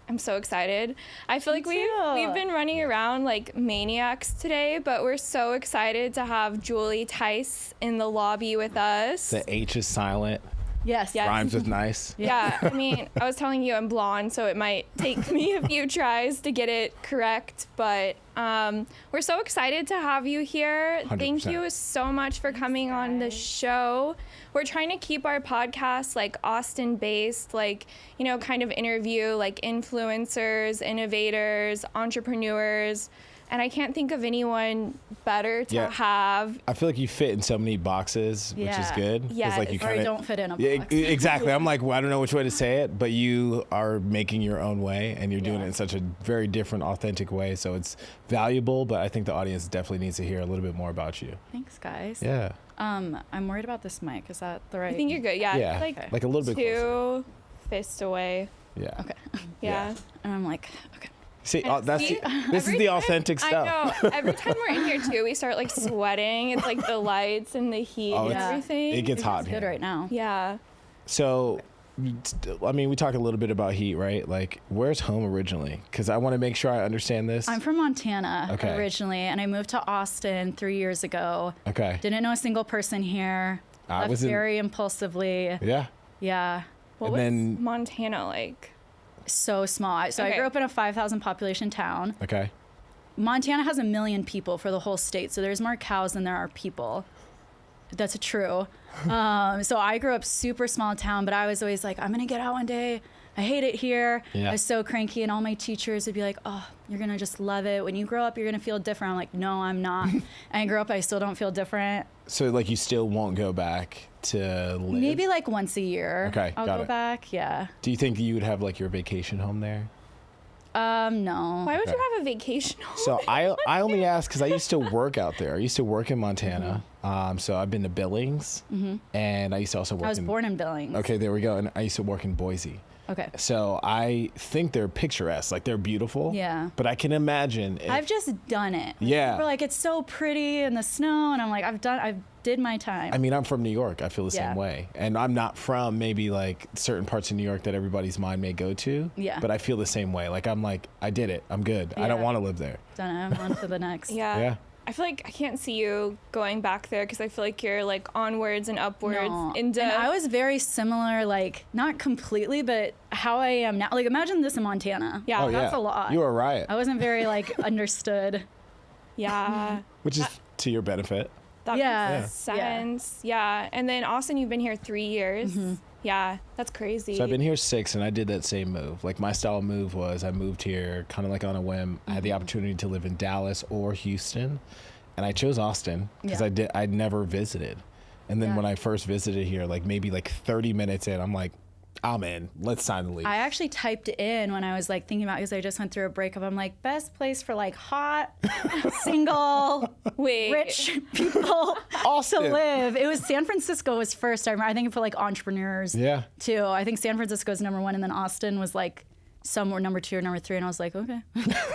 I'm so excited. I feel like Me too. we've been running around like maniacs today, but we're so excited to have Julie Theis in the lobby with us. The H is silent. Yes. Yes. Rhymes with nice. Yeah, I mean, I was telling you I'm blonde, so it might take me a few tries to get it correct, but we're so excited to have you here. 100%. Thank you so much for coming on the show. We're trying to keep our podcast like Austin-based, like, you know, kind of interview like influencers, innovators, entrepreneurs, and I can't think of anyone better to have. I feel like you fit in so many boxes, which is good. Yes. Like you Or you don't fit in a box. Yeah, exactly. I'm like, well, I don't know which way to say it, but you are making your own way, and you're doing it in such a very different, authentic way. So it's valuable, but I think the audience definitely needs to hear a little bit more about you. Thanks, guys. Yeah. I'm worried about this mic. Is that the right? I think you're good. Yeah. Yeah. Like, Like a little bit closer. 2 fists away. Yeah. Okay. Yeah. And I'm like, okay. See, And that's see, this is the authentic stuff. I know. Every time we're in here too, we start like sweating. It's like the lights and the heat and it's- everything. It gets hot It's here. good right now. Yeah. So, I mean, we talked a little bit about heat, right? Like, where's home originally? Because I want to make sure I understand this. I'm from Montana Okay. originally, and I moved to Austin 3 years ago. Okay. Didn't know a single person here. I Left was in- very impulsively. Yeah. Yeah. What And was then- Montana like? So small. I Okay. grew up in a 5,000 population town. Okay. Montana has 1 million people for the whole state, so there's more cows than there are people. That's true. So I grew up super small town, but I was always like, I'm gonna get out one day. I hate it here. Yeah. I was so cranky, and all my teachers would be like, oh, you're gonna just love it. When you grow up, you're gonna feel different. I'm like, no, I'm not. And I grew up, I still don't feel different. So, like, you still won't go back to live? Maybe like once a year. Okay, I'll got go it. back. Yeah. Do you think you would have, like, your vacation home there? No. Why would Okay. you have a vacation home? So I only ask because I used to work out there. I used to work in Montana. So I've been to Billings, and I used to also work I was in... born in Billings. Okay, there we go. And I used to work in Boise. Okay. So I think they're picturesque, like they're beautiful. Yeah. But I can imagine if, I've just done it. Yeah. People are like, it's so pretty in the snow, and I'm like, I did my time. I mean, I'm from New York. I feel the Yeah. same way. And I'm not from maybe like certain parts of New York that everybody's mind may go to. Yeah. But I feel the same way. Like, I'm like, I did it. I'm good. I don't Yeah. want to live there. Done it. I'm on to the next. Yeah. Yeah. I feel like I can't see you going back there because I feel like you're like onwards and upwards No. into. And I was very similar, like not completely, but how I am now. Like imagine this in Montana. Yeah. Oh, That's yeah. a lot. You were a riot, I wasn't very like understood. Yeah. which is to your benefit. That Yeah. makes sense. Yeah. And then Austin, you've been here 3 years. Yeah. That's crazy. So I've been here 6, and I did that same move. Like, my style of move was I moved here kind of like on a whim. I had the opportunity to live in Dallas or Houston, and I chose Austin because Yeah. I'd never visited. And then Yeah. when I first visited here, like maybe like 30 minutes in, I'm like, I'm in. Let's sign the lease. I actually typed in when I was like thinking about because I just went through a breakup. I'm like, best place for like hot, single, Wait. rich people to Austin. live. It was San Francisco was first. I remember. I think for like entrepreneurs. Yeah. Too. I think San Francisco is number 1, and then Austin was like somewhere number 2 or number 3, and I was like, okay,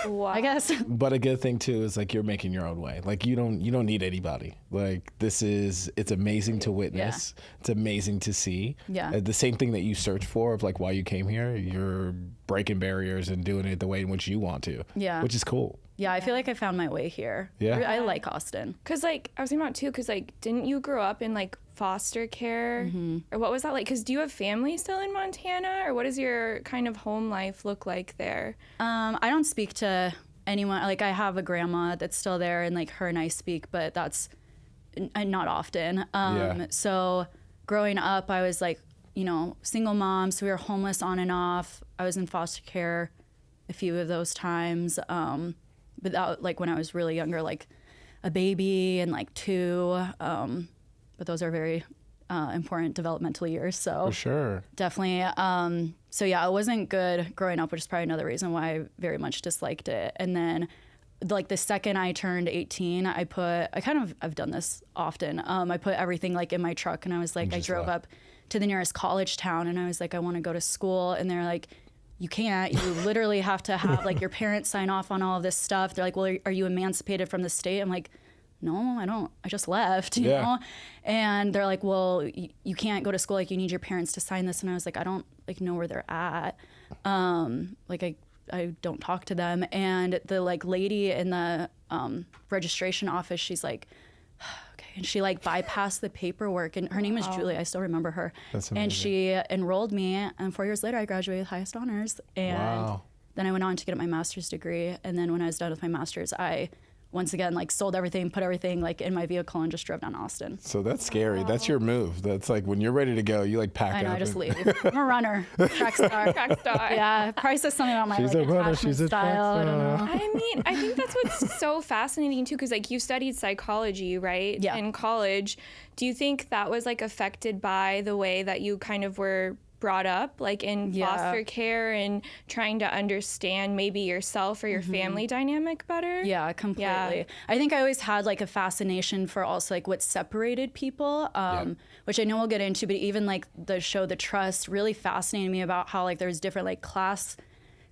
Wow. I guess. But a good thing too is like you're making your own way. Like you don't need anybody. Like it's amazing to witness. It's amazing to see. Yeah. The same thing that you search for of like why you came here, you're breaking barriers and doing it the way in which you want to. Yeah. Which is cool. Yeah, I feel like I found my way here. Yeah. I like Austin. Because, like, I was thinking about too, because, like, didn't you grow up in, like, foster care? Or what was that like? Because do you have family still in Montana? Or what does your kind of home life look like there? I don't speak to anyone. Like, I have a grandma that's still there, and like her and I speak, but that's not often. Yeah. So growing up, I was like, you know, single mom, so we were homeless on and off. I was in foster care a few of those times. But that, like when I was really younger, like a baby and like 2. But those are very important developmental years. So For sure. definitely. So yeah, it wasn't good growing up, which is probably another reason why I very much disliked it. And then like the second I turned 18, I've done this often. I put everything like in my truck, and I was like, I just drove left. up to the nearest college town, and I was like, I want to go to school. And they're like, you can't. You literally have to have like your parents sign off on all of this stuff. They're like, well, are you emancipated from the state? I'm like, no, I don't. I just left, you know? And they're like, well, you can't go to school. Like, you need your parents to sign this. And I was like, I don't like know where they're at. Like I don't talk to them. And the like lady in the registration office, she's like, okay. And she like bypassed the paperwork, and her name is Julie. I still remember her. That's amazing. And she enrolled me, and 4 years later I graduated with highest honors. And then I went on to get my master's degree. And then when I was done with my master's, I once again like sold everything, put everything like in my vehicle, and just drove down to Austin. So that's scary. That's your move. That's like when you're ready to go, you like pack I know, up. I just leave. I'm a runner, track star. Track star. Yeah, probably says something about my She's like, a runner, attachment she's a track style. I don't know. star. I mean, I think that's what's so fascinating too, because like you studied psychology, right? Yeah. In college. Do you think that was like affected by the way that you kind of were brought up, like in foster care and trying to understand maybe yourself or your family dynamic better? Yeah, completely. Yeah. I think I always had like a fascination for also like what separated people, which I know we'll get into, but even like the show The Trust really fascinated me about how like there's different like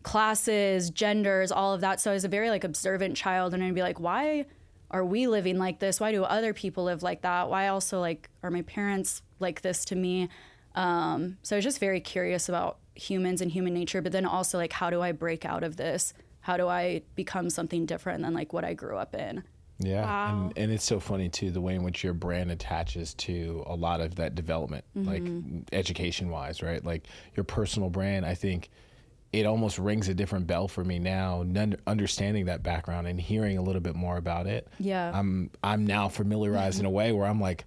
classes, genders, all of that. So I was a very like observant child, and I'd be like, why are we living like this? Why do other people live like that? Why also like are my parents like this to me? So I was just very curious about humans and human nature, but then also like, how do I break out of this? How do I become something different than like what I grew up in? Yeah. Wow. And it's so funny too, the way in which your brand attaches to a lot of that development, like education wise, right? Like your personal brand, I think it almost rings a different bell for me now, understanding that background and hearing a little bit more about it. Yeah. I'm now familiarized in a way where I'm like,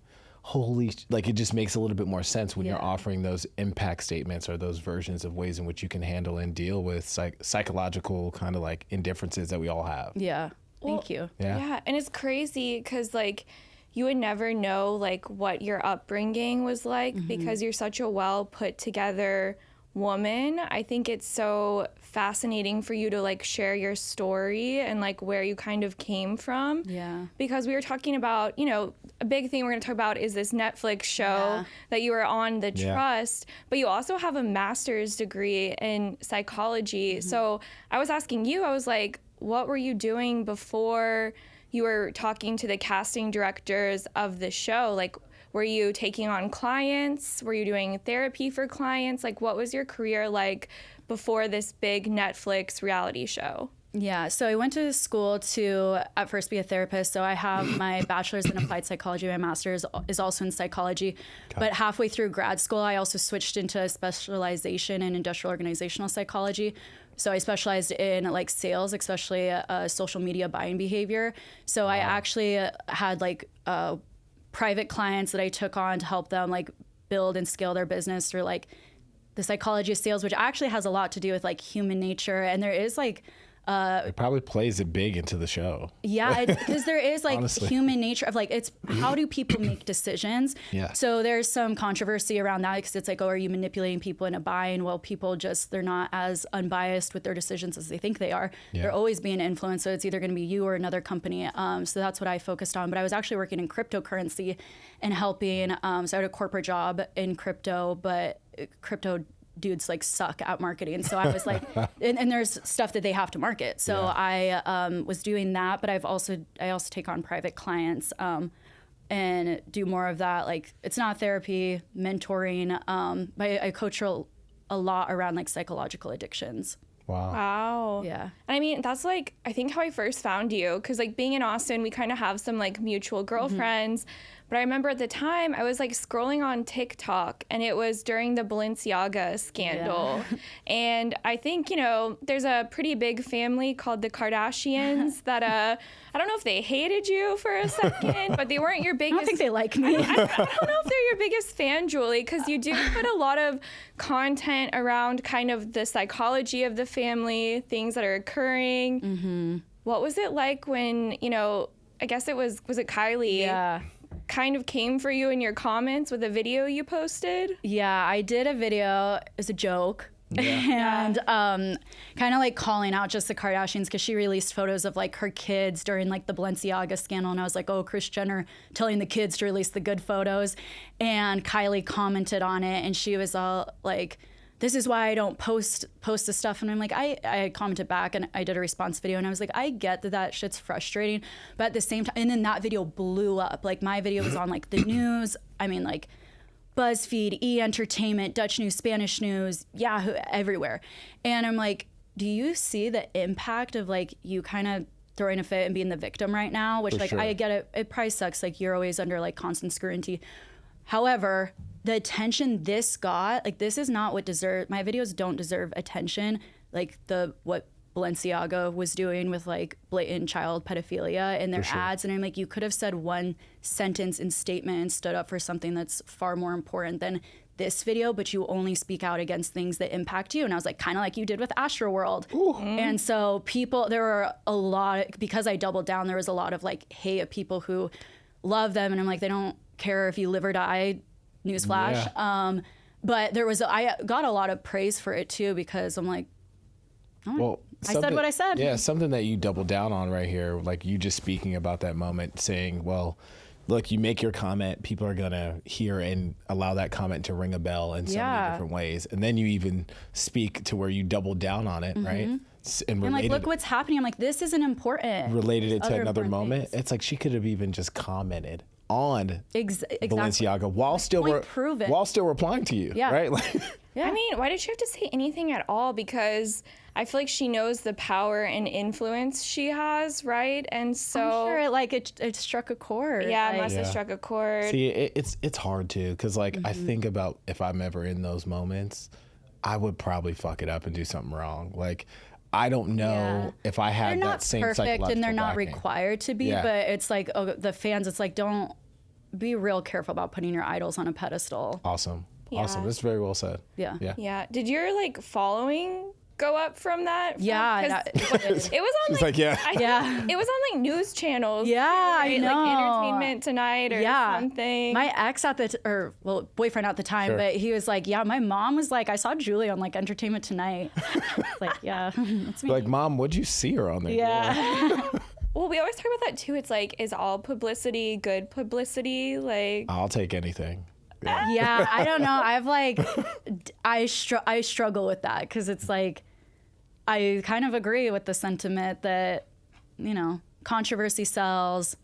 like it just makes a little bit more sense when you're offering those impact statements or those versions of ways in which you can handle and deal with psychological kind of like indifferences that we all have. Yeah. Thank you. Yeah, and it's crazy because like you would never know like what your upbringing was like because you're such a well put together woman. I think it's so fascinating for you to like share your story and like where you kind of came from. Yeah. Because we were talking about, you know, a big thing we're going to talk about is this Netflix show that you were on, The Trust, but you also have a master's degree in psychology. So I was asking you, I was like, what were you doing before you were talking to the casting directors of the show? Like, were you taking on clients? Were you doing therapy for clients? Like, what was your career like before this big Netflix reality show? Yeah, so I went to school to at first be a therapist. So I have my bachelor's in applied psychology. My master's is also in psychology. But halfway through grad school, I also switched into a specialization in industrial organizational psychology. So I specialized in like sales, especially social media buying behavior. So I actually had like private clients that I took on to help them like build and scale their business through like the psychology of sales, which actually has a lot to do with like human nature. And there is like it probably plays it big into the show. Yeah, because there is like Honestly. human nature of like, it's how do people make decisions? Yeah. So there's some controversy around that because it's like, oh, are you manipulating people into buying? Well, people just, they're not as unbiased with their decisions as they think they are. Yeah. They're always being influenced. So it's either going to be you or another company. So that's what I focused on. But I was actually working in cryptocurrency and helping. So I had a corporate job in crypto, but crypto dudes like suck at marketing. So I was like, and there's stuff that they have to market. So I was doing that, but I also take on private clients and do more of that. Like it's not therapy, mentoring. But I coach a lot around like psychological addictions. Wow. Yeah. And I mean, that's like, I think how I first found you, because like being in Austin, we kind of have some like mutual girlfriends. But I remember at the time I was like scrolling on TikTok and it was during the Balenciaga scandal. And I think, you know, there's a pretty big family called the Kardashians that I don't know if they hated you for a second, but they weren't your biggest. I don't think they like me. I don't know if they're your biggest fan, Julie, because you do put a lot of content around kind of the psychology of the family, things that are occurring. What was it like when, you know, I guess it was it Kylie? Yeah. Kind of came for you in your comments with a video you posted? Yeah, I did a video as a joke. And kind of like calling out just the Kardashians because she released photos of like her kids during like the Balenciaga scandal. And I was like, oh, Kris Jenner telling the kids to release the good photos. And Kylie commented on it and she was all like, this is why I don't post the stuff. And I'm like, I commented back and I did a response video and I was like, I get that shit's frustrating. But at the same time, and then that video blew up. Like my video was on like the news. I mean, like BuzzFeed, E! Entertainment, Dutch News, Spanish News, Yahoo, everywhere. And I'm like, do you see the impact of like you kind of throwing a fit and being the victim right now? Which like, I get it. It probably sucks. Like you're always under like constant scrutiny. However, the attention this got, like this is not what my videos don't deserve attention. Like what Balenciaga was doing with like blatant child pedophilia in their ads. And I'm like, you could have said one sentence and statement and stood up for something that's far more important than this video, but you only speak out against things that impact you. And I was like, kind of like you did with Astroworld. And so there were a lot, because I doubled down, there was a lot of like hate of people who love them. And I'm like, they don't care if you live or die, newsflash. Yeah. But I got a lot of praise for it too, because I'm like, oh, I said what I said. Yeah, something that you double down on right here, like you just speaking about that moment, saying, well, look, you make your comment, people are going to hear and allow that comment to ring a bell in so many different ways. And then you even speak to where you double down on it, right? And I'm like, look what's happening. I'm like, this isn't important. Related it to another moment. Things. It's like she could have even just commented on Balenciaga while still replying to you, right? Like, I mean, why did she have to say anything at all? Because I feel like she knows the power and influence she has, right? And so I'm sure it struck a chord. Yeah, it must have struck a chord. See, it's hard too, because like I think about if I'm ever in those moments, I would probably fuck it up and do something wrong. Like I don't know if I had that same psychological They're not perfect and they're not backing. required to be, but it's like the fans. It's like, don't be real careful about putting your idols on a pedestal. Awesome. That's very well said. Yeah. Did your like following go up from that? Yeah. It was on like it was on like news channels. Yeah, right? I know. Like Entertainment Tonight or something. My ex boyfriend at the time, but he was like, yeah, my mom was like, I saw Julie on like Entertainment Tonight. Like, yeah, that's me. Like, Mom, what'd you see her on there? Yeah. Well, we always talk about that too. It's like, is all publicity good publicity? Like, I'll take anything. Yeah, I don't know. I've like, I struggle with that because it's like, I kind of agree with the sentiment that, you know, controversy sells.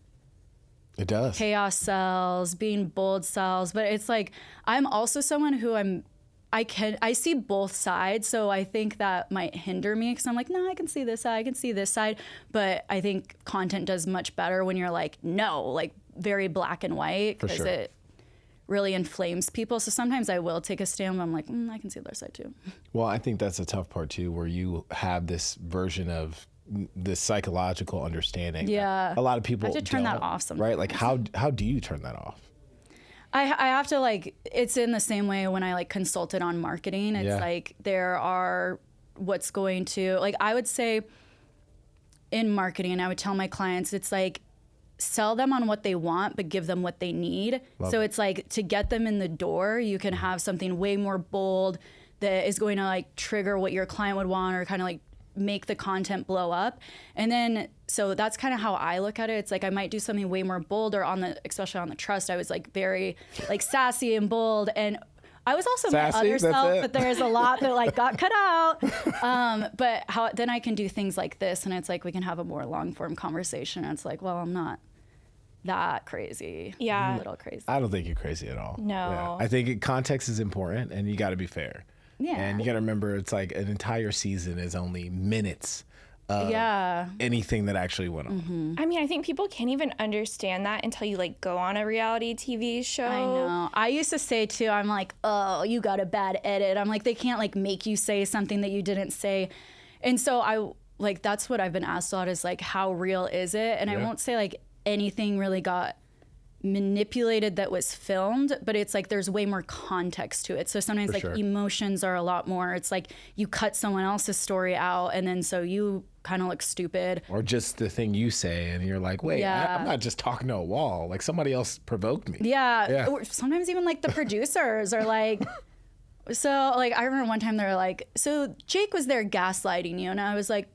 It does. Chaos sells, being bold sells. But it's like, I'm also someone who I see both sides. So I think that might hinder me because I'm like, no, I can see this side, I can see this side. But I think content does much better when you're like, no, like very black and white because it really inflames people. So sometimes I will take a stand when I'm like, I can see the other side too. Well, I think that's a tough part too, where you have this version of this psychological understanding. Yeah. A lot of people I have to turn that off sometimes. Right? Like how do you turn that off? I have to like, it's in the same way when I like consulted on marketing. It's like there are what's going to, like I would say in marketing, I would tell my clients, it's like, sell them on what they want, but give them what they need. It's like to get them in the door, you can have something way more bold that is going to like trigger what your client would want or kind of like make the content blow up. And then, so that's kind of how I look at it. It's like, I might do something way more bold or especially on the trust, I was like very like sassy and bold. And I was also my other self, but there's a lot that like got cut out. But then I can do things like this and it's like, we can have a more long form conversation. And it's like, well, I'm not that crazy. Yeah. A little crazy. I don't think you're crazy at all. No. Yeah. I think context is important and you got to be fair. Yeah. And you got to remember it's like an entire season is only minutes of anything that actually went on. I mean, I think people can't even understand that until you like go on a reality TV show. I know. I used to say too, I'm like, oh, you got a bad edit. I'm like, they can't like make you say something that you didn't say. And so that's what I've been asked a lot is like, how real is it? And I won't say like anything really got manipulated that was filmed, but it's like there's way more context to it. So sometimes emotions are a lot more. It's like you cut someone else's story out and then so you kind of look stupid. Or just the thing you say and you're like, wait, I'm not just talking to a wall. Like somebody else provoked me. Yeah. Or sometimes even like the producers are like, so like I remember one time they were like, so Jake was there gaslighting you. And I was like,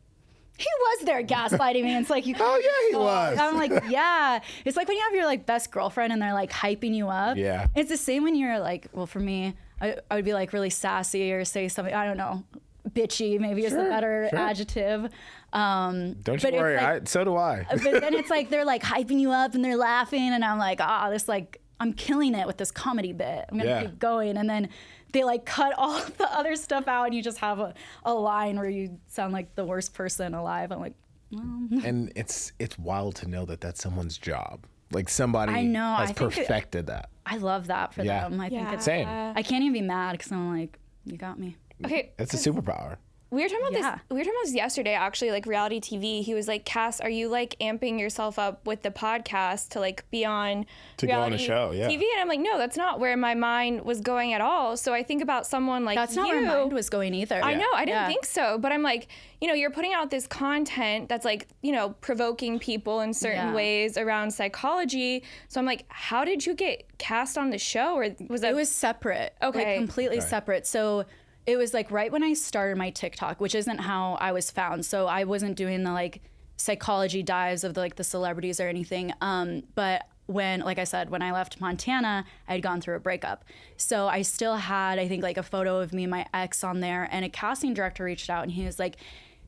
he was there gaslighting me. And it's like, he was. I'm like, yeah. It's like when you have your like best girlfriend and they're like hyping you up. Yeah. It's the same when you're like, well, for me, I would be like really sassy or say something, I don't know, bitchy maybe is the better adjective. Don't you worry. So do I. But then it's like they're like hyping you up and they're laughing and I'm like, this like I'm killing it with this comedy bit. I'm gonna keep going. And then they like cut all the other stuff out, and you just have a line where you sound like the worst person alive. I'm like, And it's wild to know that that's someone's job. Like somebody has perfected that. I love that for them. I think it's same. I can't even be mad because I'm like, you got me. Okay, It's a superpower. we were talking about this. We were talking about this yesterday, actually, like reality TV. He was like, "Cass, are you like amping yourself up with the podcast to like be on to go on a show?" Yeah. TV, and I'm like, no, that's not where my mind was going at all. So I think about someone like That's not where my mind was going either. I know, I didn't think so, but I'm like, you know, you're putting out this content that's like, you know, provoking people in certain ways around psychology. So I'm like, how did you get cast on the show, or was that? It was separate. Okay. Like completely separate. So it was like right when I started my TikTok, which isn't how I was found. So I wasn't doing the like psychology dives of the, like the celebrities or anything. But when, like I said, when I left Montana, I had gone through a breakup. So I still had, I think, like a photo of me and my ex on there, and a casting director reached out and he was like,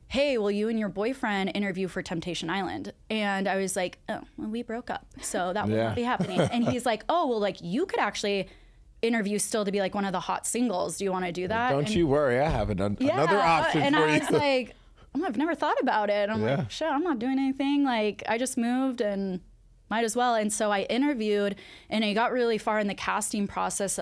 hey, will you and your boyfriend interview for Temptation Island? And I was like, oh, well, we broke up, so that will not be happening. And he's like, oh, well, like you could actually interview still to be like one of the hot singles. Do you want to do that? Don't you worry, I have another option and for you. I was like, I've never thought about it. I'm like, shit, I'm not doing anything. Like, I just moved and might as well. And so I interviewed, and I got really far in the casting process,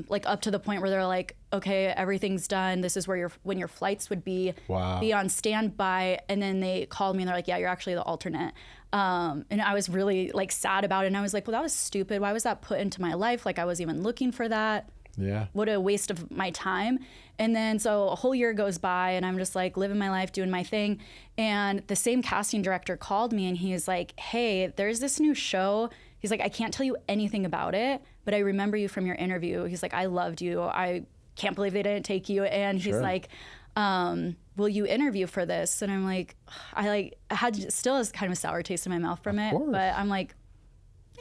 like up to the point where they're like, okay, everything's done. This is where when your flights would be on standby. And then they called me and they're like, yeah, you're actually the alternate. And I was really like sad about it. And I was like, well, that was stupid. Why was that put into my life? Like I was even looking for that. Yeah. What a waste of my time. And then so a whole year goes by and I'm just like living my life, doing my thing. And the same casting director called me and he's like, hey, there's this new show. He's like, I can't tell you anything about it, but I remember you from your interview. He's like, I loved you. I can't believe they didn't take you. And he's like, will you interview for this? And I'm like, I had still has kind of a sour taste in my mouth from it, but I'm like,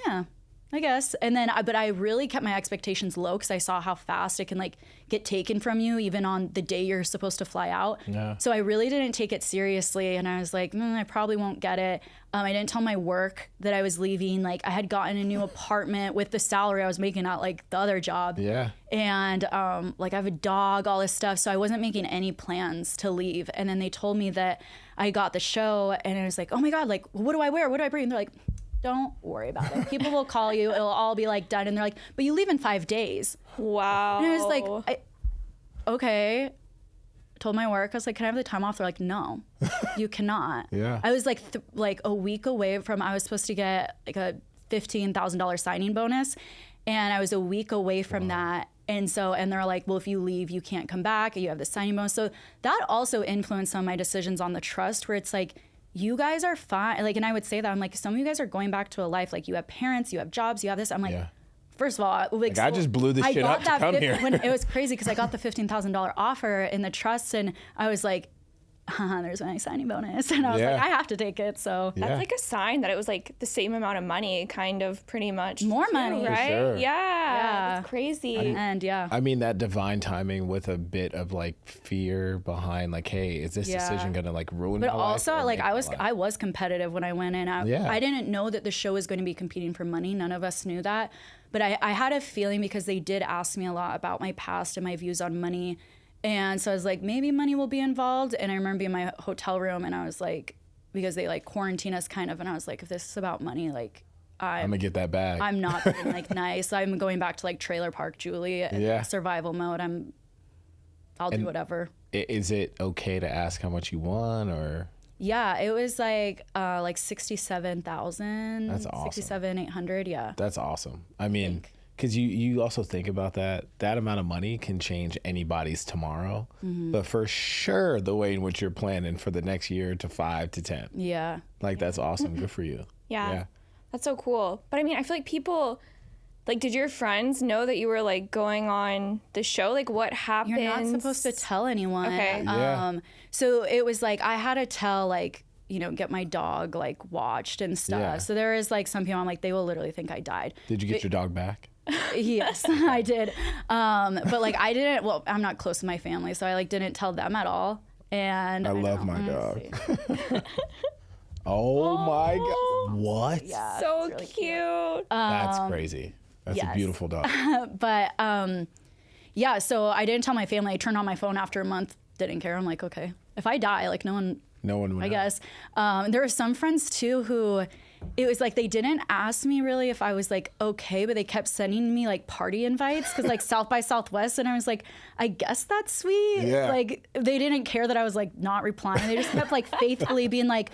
yeah, I guess. And then, but I really kept my expectations low because I saw how fast it can like get taken from you even on the day you're supposed to fly out. Yeah. So I really didn't take it seriously. And I was like, I probably won't get it. I didn't tell my work that I was leaving. Like I had gotten a new apartment with the salary I was making at like the other job. Yeah. And like I have a dog, all this stuff. So I wasn't making any plans to leave. And then they told me that I got the show and I was like, oh my God, like what do I wear? What do I bring? And they're like, don't worry about it. People will call you. It'll all be like done. And they're like, but you leave in 5 days. Wow. And I was like, okay. Told my work, I was like, can I have the time off? They're like, no, you cannot. Yeah. I was like, like a week away from, I was supposed to get like a $15,000 signing bonus. And I was a week away from that. And so, and they're like, well, if you leave, you can't come back. You have the signing bonus. So that also influenced some of my decisions on the trust where it's like, you guys are fine. Like, and I would say that I'm like, some of you guys are going back to a life. Like you have parents, you have jobs, you have this. I'm like, first of all, like I just blew this shit up to come here. When it was crazy because I got the $15,000 offer in the trust, and I was like, there's my signing bonus, and I was like, I have to take it. So that's like a sign that it was like the same amount of money, kind of pretty much more money, right? Sure. Yeah, it's crazy. And I mean that divine timing with a bit of like fear behind, like, hey, is this decision gonna like ruin my life? But also, like I was competitive when I went in. I didn't know that the show was going to be competing for money. None of us knew that. But I had a feeling because they did ask me a lot about my past and my views on money. And so I was like, maybe money will be involved. And I remember being in my hotel room and I was like, because they like quarantine us kind of. And I was like, if this is about money, like I'm gonna get that bag. I'm not being like nice. I'm going back to like trailer park Julie, survival mode. I'll do whatever. Is it okay to ask how much you want or? Yeah, it was like 67,000. That's awesome. 67,800. Yeah. That's awesome. I mean, because you also think about that amount of money can change anybody's tomorrow. Mm-hmm. But for sure, the way in which you're planning for the next year to 5 to 10. Yeah. Like that's awesome. Good for you. Yeah. That's so cool. But I mean, I feel like people. Like, did your friends know that you were, like, going on the show? Like, what happened? You're not supposed to tell anyone. Okay. So it was, like, I had to tell, like, you know, get my dog, like, watched and stuff. Yeah. So there is, like, some people, I'm like, they will literally think I died. Did you get your dog back? Yes, I did. But, like, I didn't, well, I'm not close to my family, so I, like, didn't tell them at all. And I love my dog. Oh, my God. What? Yeah, so really cute. That's crazy. That's a beautiful dog. But yeah, so I didn't tell my family. I turned on my phone after a month, didn't care. I'm like, okay, if I die, like no one would I know. guess. There were some friends too who it was like they didn't ask me really if I was like okay, but they kept sending me like party invites because like South by Southwest, and I was like, I guess that's sweet. Yeah. Like they didn't care that I was like not replying. They just kept like faithfully being like,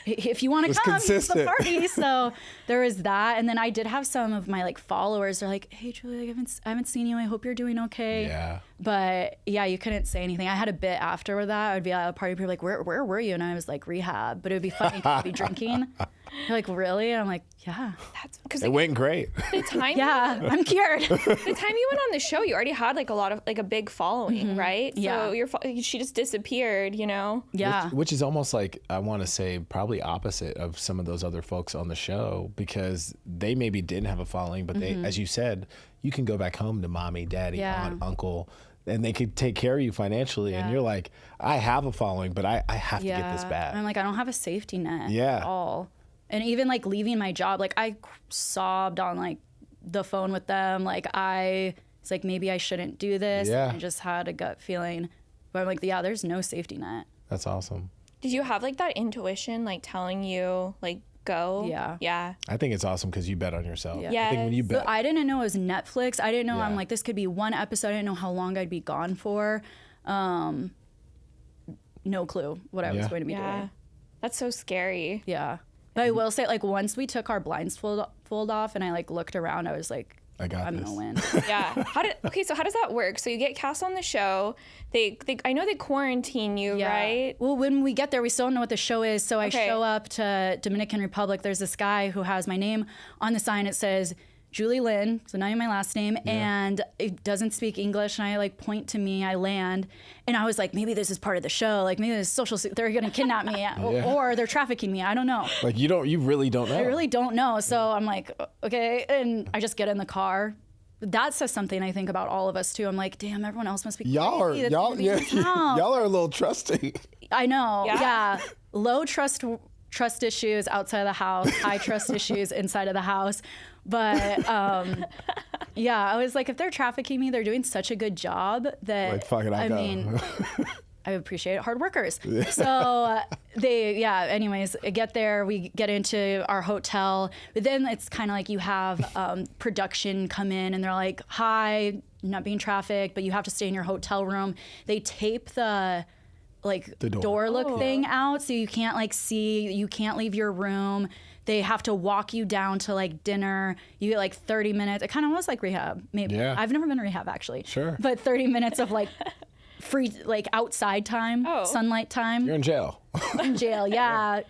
if you want to come, it's the consistent. party. So there was that, and then I did have some of my like followers. They're like, hey Julie, I haven't seen you. I hope you're doing okay. Yeah. But yeah, you couldn't say anything. I had a bit after that. I would be at a party, people were like, where were you? And I was like, rehab. But it would be funny to be drinking. They're like, really? And I'm like, yeah. That's because It went great. the time Yeah, I'm cured. the time you went on the show, you already had like a lot of like a big following, right? Yeah. So she just disappeared, you know? Yeah. Which is almost like, I want to say, probably opposite of some of those other folks on the show, because they maybe didn't have a following, but they, as you said, you can go back home to mommy, daddy, Yeah. aunt, uncle, and they could take care of you financially. And you're like, I have a following, but I have to get this back. And I'm like, I don't have a safety net Yeah. at all. And even like leaving my job, like I sobbed on like the phone with them. Like it's like, maybe I shouldn't do this. Yeah. And I just had a gut feeling. But I'm like, yeah, there's no safety net. That's awesome. Did you have like that intuition, like telling you, like, go? Yeah. Yeah. I think it's awesome because you bet on yourself. Yeah. I think when you Yes. bet. But I didn't know it was Netflix. I didn't know. Yeah. I'm like, this could be one episode. I didn't know how long I'd be gone for. No clue what I was Yeah. going to be Yeah. doing. That's so scary. Yeah. But I will say, like, once we took our blindfold off and I like looked around, I was like, I got I'm this. gonna win. Yeah. So how does that work? So you get cast on the show. I know they quarantine you, right? Well, when we get there, we still don't know what the show is. So I Okay. show up to Dominican Republic. There's this guy who has my name on the sign. It says Julie Lynn, so not even my last name, and it doesn't speak English. And I like point to me. I land, and I was like, maybe this is part of the show. Like maybe this is social. They're gonna kidnap me, or they're trafficking me. I don't know. Like you really don't know. I really don't know. So I'm like, okay, and I just get in the car. That says something, I think, about all of us too. I'm like, damn, everyone else must be Y'all crazy. That's gonna be in town. y'all are a little trusting. I know. Yeah. Yeah. Low trust issues outside of the house, high trust issues inside of the house. But yeah, I was like, if they're trafficking me, they're doing such a good job that Like, fuck it, I'll I go. mean, I appreciate hard workers. So anyways, I get there, we get into our hotel, but then it's kind of like you have production come in and they're like, hi, you're not being trafficked, but you have to stay in your hotel room. They tape the door look thing out, so you can't like see, you can't leave your room. They have to walk you down to like dinner. You get like 30 minutes. It kind of was like rehab, maybe. Yeah. I've never been to rehab actually. Sure. But 30 minutes of like free, like outside time, sunlight time. You're in jail. In jail, yeah.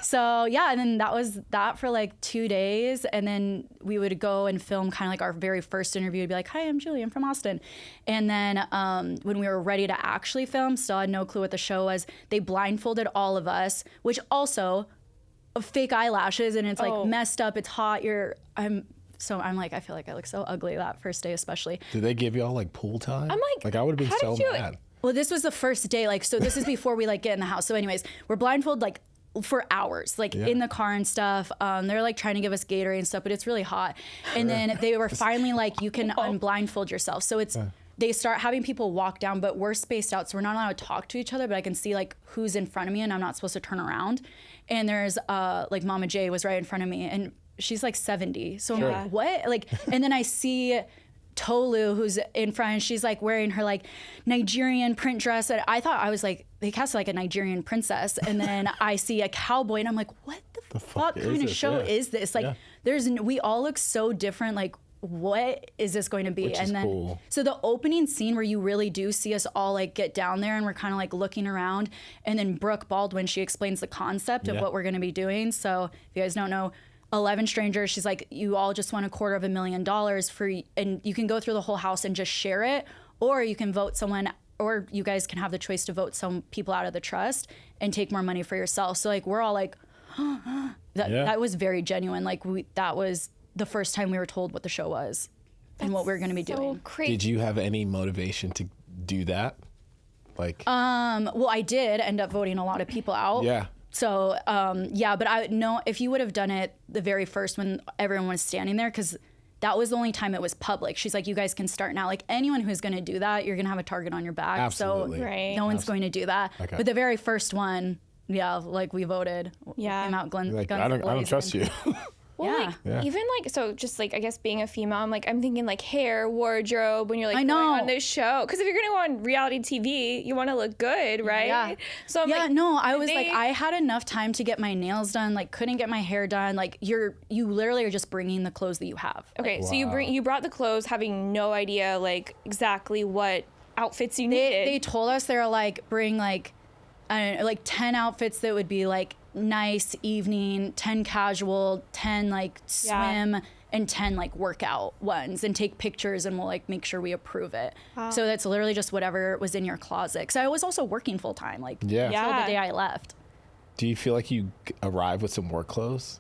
So yeah, and then that was that for like 2 days, and then we would go and film kind of like our very first interview. We'd be like, "Hi, I'm Julie. I'm from Austin." And then when we were ready to actually film, still had no clue what the show was. They blindfolded all of us, which also fake eyelashes, and it's like messed up. It's hot. I'm like, I feel like I look so ugly that first day, especially. Did they give y'all like pool time? I'm like, I would have been how so did you- mad. Well, this was the first day, like, so this is before we like get in the house. So anyways, we're blindfolded like for hours, like in the car and stuff. They're like trying to give us Gatorade and stuff, but it's really hot. And then they were finally like, you can unblindfold yourself. So they start having people walk down, but we're spaced out, so we're not allowed to talk to each other, but I can see like who's in front of me and I'm not supposed to turn around. And there's like Mama J was right in front of me and she's like 70. So I'm like, what? Like, and then I see Tolu, who's in front, and she's like wearing her like Nigerian print dress. And I thought, I was like, they cast like a Nigerian princess. And then I see a cowboy and I'm like, what the fuck is kind of this? show Yeah. is this? Like we all look so different. Like, what is this going to be? Which is and then cool. so the opening scene where you really do see us all like get down there and we're kind of like looking around, and then Brooke Baldwin, she explains the concept of what we're going to be doing. So if you guys don't know, 11 strangers, she's like, you all just won $250,000 for, and you can go through the whole house and just share it, or you can vote someone, or you guys can have the choice to vote some people out of the trust and take more money for yourself. So like we're all like, that was very genuine. Like that was the first time we were told what the show was and what we were going to be doing. Crazy. Did you have any motivation to do that? Like, Well, I did end up voting a lot of people out. yeah. So, but I know if you would have done it the very first when everyone was standing there, because that was the only time it was public. She's like, you guys can start now. Like anyone who's going to do that, you're going to have a target on your back. Absolutely. So Right. no one's going to do that. Okay. But the very first one, yeah, like we voted. Yeah. Came out Like, guns I don't blazing. trust you. Well, Yeah. like, Yeah. even like, so just like, I guess being a female, I'm like, I'm thinking like hair, wardrobe when you're like I going know. on this show. Because if you're going to go on reality TV, you want to look good, right? Yeah. So I'm Yeah, like, no, I was they- like, I had enough time to get my nails done, like couldn't get my hair done. Like you literally are just bringing the clothes that you have. okay, so Wow. you brought the clothes having no idea like exactly what outfits you needed. They told us they were like, bring like, I don't know, like 10 outfits that would be like nice evening, 10 casual, 10 like swim, and 10 like workout ones, and take pictures, and we'll like make sure we approve it. Wow. So that's literally just whatever was in your closet. Because I was also working full time, like Yeah. till Yeah. the day I left. Do you feel like you arrive with some work clothes?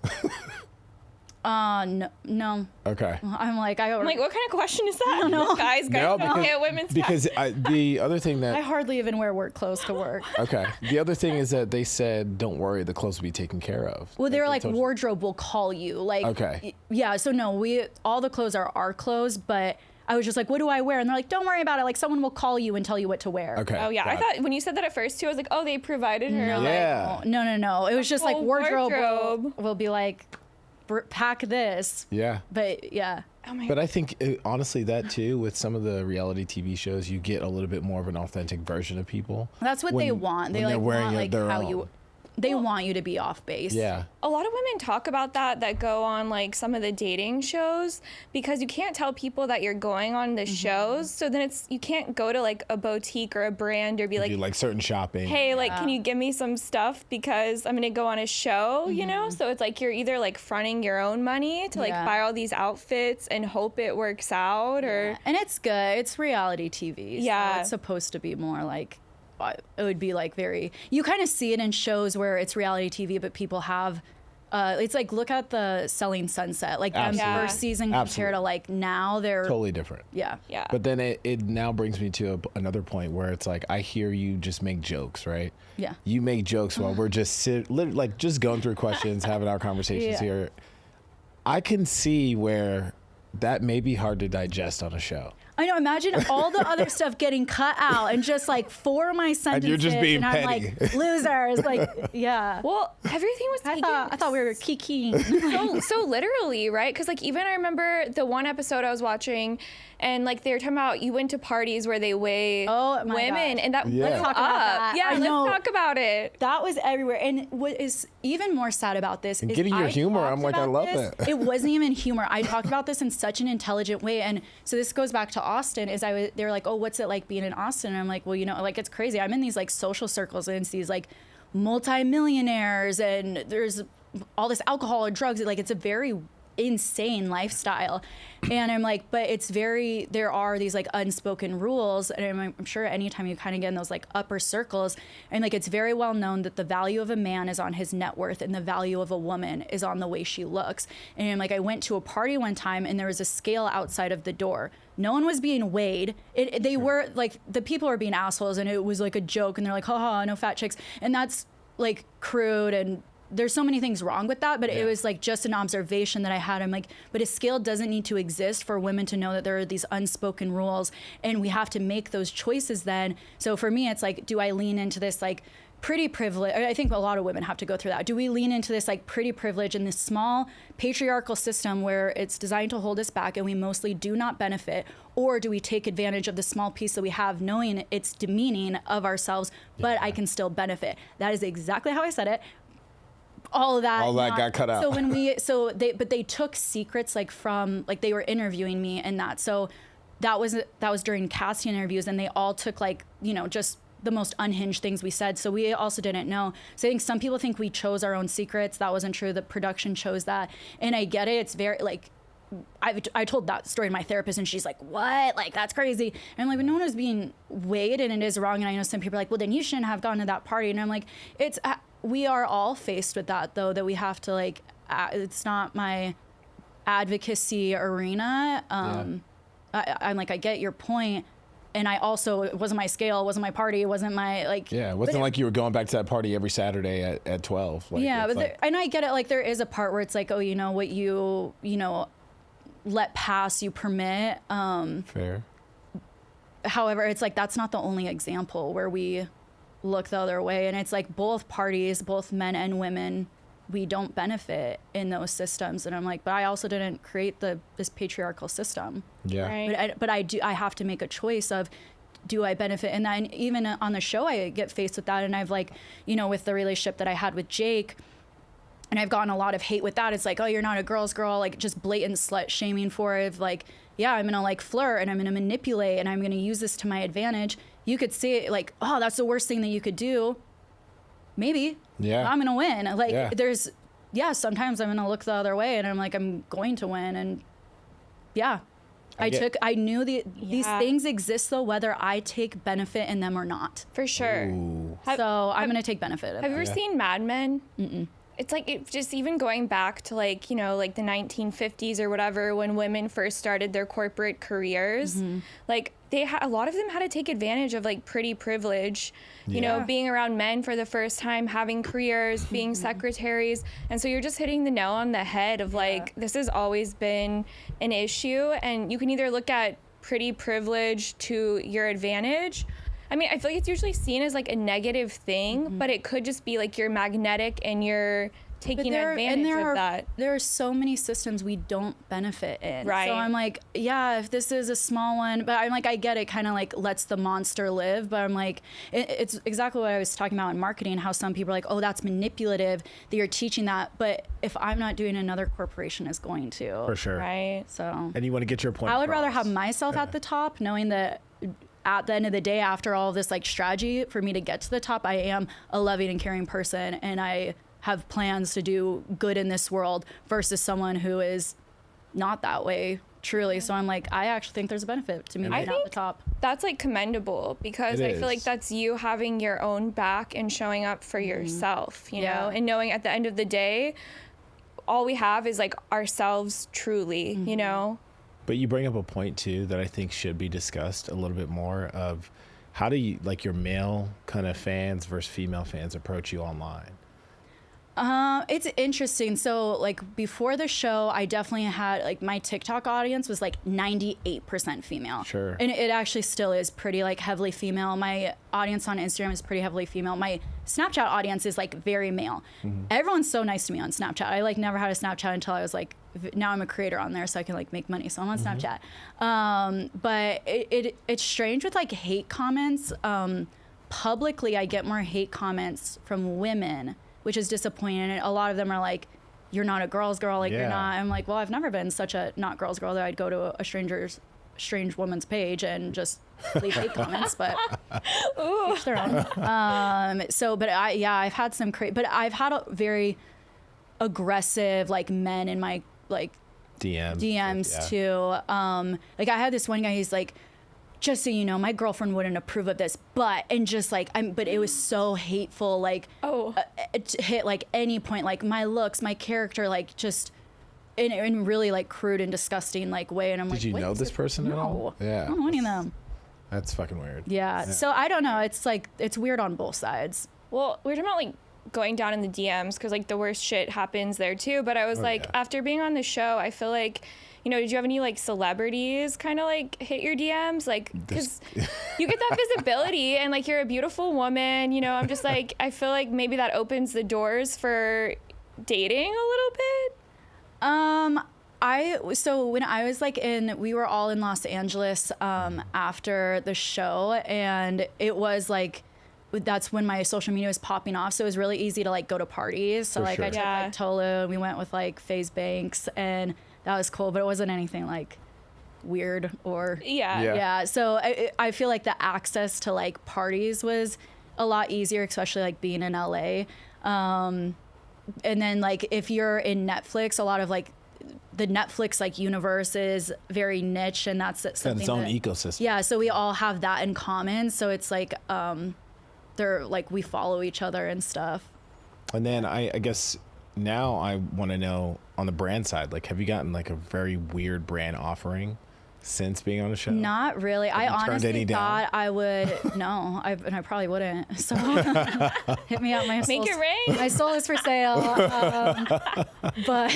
No. Okay. I'm like, I'm like, what kind of question is that? I don't know. Guys No, don't get women's because the other thing I that hardly even wear work clothes to work. okay, the other thing is that they said, don't worry, the clothes will be taken care of. Well, they were like, told you- wardrobe will call you. Like, Okay. Yeah. So no, all the clothes are our clothes, but I was just like, what do I wear? And they're like, don't worry about it. Like, someone will call you and tell you what to wear. Okay. Oh yeah, I got it. thought when you said that at first too, I was like, oh, they provided her. Like, Yeah. No. It was just like whole wardrobe, wardrobe. will be like, pack this. Yeah. But yeah. oh my But I think honestly that too, with some of the reality TV shows, you get a little bit more of an authentic version of people. That's what they want. They when like they're wearing want like their how own. you. They want you to be off base. Yeah. A lot of women talk about that go on like some of the dating shows, because you can't tell people that you're going on the shows. So then you can't go to like a boutique or a brand or be Do like certain shopping. hey, like, can you give me some stuff because I'm gonna go on a show, you know? So it's like you're either like fronting your own money to like Yeah. buy all these outfits and hope it works out, or And it's good. It's reality TV. So Yeah. it's supposed to be more like, it would be like very, you kind of see it in shows where it's reality TV, but people have, it's like, look at the Selling Sunset, like them Absolutely. first season Absolutely. compared to like now they're, Totally different. yeah. yeah. But then it now brings me to another point where it's like, I hear you just make jokes, right? Yeah. You make jokes while we're just like just going through questions, having our conversations Yeah. here. I can see where that may be hard to digest on a show. I know. Imagine all the other stuff getting cut out and just like for my sentences, you're just being and I'm petty. like losers. Like, yeah. Well, everything was taken. I thought we were kikiing. so literally, right? Because like even I remember the one episode I was watching, and like they were talking about you went to parties where they weigh Oh, my women, God. and that Yeah. blew Let's talk about up. that. Yeah, I know. let's talk about it. That was everywhere. And what is even more sad about this And is getting your I humor, talked I'm like, I about love this. that. It wasn't even humor. I talked about this in such an intelligent way. And so this goes back to Austin. They were like, oh, what's it like being in Austin? And I'm like, well, you know, like it's crazy. I'm in these like social circles and it's these like multimillionaires and there's all this alcohol and drugs. Like it's a very insane lifestyle. And I'm like, but there are these like unspoken rules. And I'm sure anytime you kind of get in those like upper circles, and like it's very well known that the value of a man is on his net worth and the value of a woman is on the way she looks. And I'm like, I went to a party one time and there was a scale outside of the door. No one was being weighed. They were like, the people were being assholes and it was like a joke and they're like, haha, no fat chicks. And that's like crude, and there's so many things wrong with that, but it was like just an observation that I had. I'm like, but a scale doesn't need to exist for women to know that there are these unspoken rules and we have to make those choices then. So for me, it's like, do I lean into this like pretty privilege? I think a lot of women have to go through that. Do we lean into this like pretty privilege in this small patriarchal system where it's designed to hold us back and we mostly do not benefit? Or do we take advantage of the small piece that we have, knowing it's demeaning of ourselves, but I can still benefit? That is exactly how I said it. All of that got cut out. So they took secrets like from like they were interviewing me and that. So that was during casting interviews, and they all took like, you know, just the most unhinged things we said. So we also didn't know. So I think some people think we chose our own secrets. That wasn't true. The production chose that. And I get it. It's very like, I told that story to my therapist and she's like, what? Like, that's crazy. And I'm like, but no one was being weighed and it is wrong. And I know some people are like, well, then you shouldn't have gone to that party. And I'm like, we are all faced with that though, that we have to like, it's not my advocacy arena. I'm like, I get your point. And I also, it wasn't my scale, it wasn't my party, it wasn't my like. Yeah, it wasn't like you were going back to that party every Saturday at 12. Like, yeah, it's but like, and I get it. Like there is a part where it's like, oh, you know what, you know, let pass, you permit. Fair. However, it's like that's not the only example where we look the other way. And it's like both parties, both men and women, we don't benefit in those systems. And I'm like, but I also didn't create this patriarchal system. Yeah. Right. But I have to make a choice of, do I benefit? And then even on the show, I get faced with that. And I've like, you know, with the relationship that I had with Jake, and I've gotten a lot of hate with that. It's like, oh, you're not a girl's girl, like just blatant slut shaming for it. Like, yeah, I'm gonna like flirt and I'm gonna manipulate and I'm gonna use this to my advantage. You could see it like, oh, that's the worst thing that you could do. Maybe. Yeah. I'm gonna win. Like yeah. Sometimes I'm gonna look the other way and I'm like, I'm going to win. And yeah. I knew these things exist though, whether I take benefit in them or not. For sure. So I'm gonna take benefit of it. Have you ever seen Mad Men? Mm-mm. It's like, it just even going back to like, you know, like the 1950s or whatever, when women first started their corporate careers, like a lot of them had to take advantage of like pretty privilege, you know, being around men for the first time, having careers, being secretaries. And so you're just hitting the nail on the head of like, this has always been an issue. And you can either look at pretty privilege to your advantage. I mean, I feel like it's usually seen as like a negative thing, but it could just be like you're magnetic and you're taking advantage of that. There are so many systems we don't benefit in. Right. So I'm like, yeah, if this is a small one, but I'm like, I get it, kind of like lets the monster live. But I'm like, it's exactly what I was talking about in marketing, how some people are like, oh, that's manipulative that you're teaching that. But if I'm not doing, another corporation is going to. For sure. Right. So. And you want to get your point I would across. rather have myself at the top, knowing that at the end of the day, after all of this like strategy for me to get to the top, I am a loving and caring person and I have plans to do good in this world, versus someone who is not that way truly. So I'm like, I actually think there's a benefit to me being at the top. That's like commendable, because I feel like that's you having your own back and showing up for yourself, you know, and knowing at the end of the day, all we have is like ourselves truly, you know? But you bring up a point too that I think should be discussed a little bit more of how do you, like, your male kind of fans versus female fans approach you online? It's interesting. So like before the show, I definitely had like my TikTok audience was like 98% female. Sure. And it actually still is pretty like heavily female. My audience on Instagram is pretty heavily female. My Snapchat audience is like very male. Everyone's so nice to me on Snapchat. I like never had a Snapchat until I was like, now I'm a creator on there, so I can like make money. So I'm on Snapchat. But it's strange with like hate comments. Publicly, I get more hate comments from women, which is disappointing. And a lot of them are like, you're not a girl's girl, like you're not. I'm like, well, I've never been such a not girl's girl that I'd go to a strange woman's page and just leave hate comments, but each their own. But I've had some but I've had a very aggressive like men in my like DMs too. Like I had this one guy, he's like, just so you know, my girlfriend wouldn't approve of this, but it was so hateful, like it hit like any point, like my looks, my character, like just in really like crude and disgusting like way. And I'm like, did you know this person at all? Yeah, I don't know any of them. That's fucking weird. Yeah. So I don't know. It's like it's weird on both sides. Well, we were talking about like going down in the DMs because like the worst shit happens there too. But I was after being on the show, I feel like, you know, did you have any like celebrities kind of like hit your DMs? Like, because you get that visibility and like you're a beautiful woman, you know, I'm just like, I feel like maybe that opens the doors for dating a little bit. So when I was like we were all in Los Angeles after the show, and it was like, that's when my social media was popping off. So it was really easy to like go to parties. So I took like Tolu, and we went with like FaZe Banks, and that was cool, but it wasn't anything like weird or So I feel like the access to like parties was a lot easier, especially like being in LA. And then like if you're in Netflix, a lot of like the Netflix like universe is very niche, and that's something its own ecosystem. Yeah, so we all have that in common. So it's like they're like we follow each other and stuff. And then I guess now I want to know on the brand side, like, have you gotten like a very weird brand offering since being on the show? Not really. I honestly thought I would. No, I probably wouldn't. So hit me up. Make it rain. My soul is for sale. But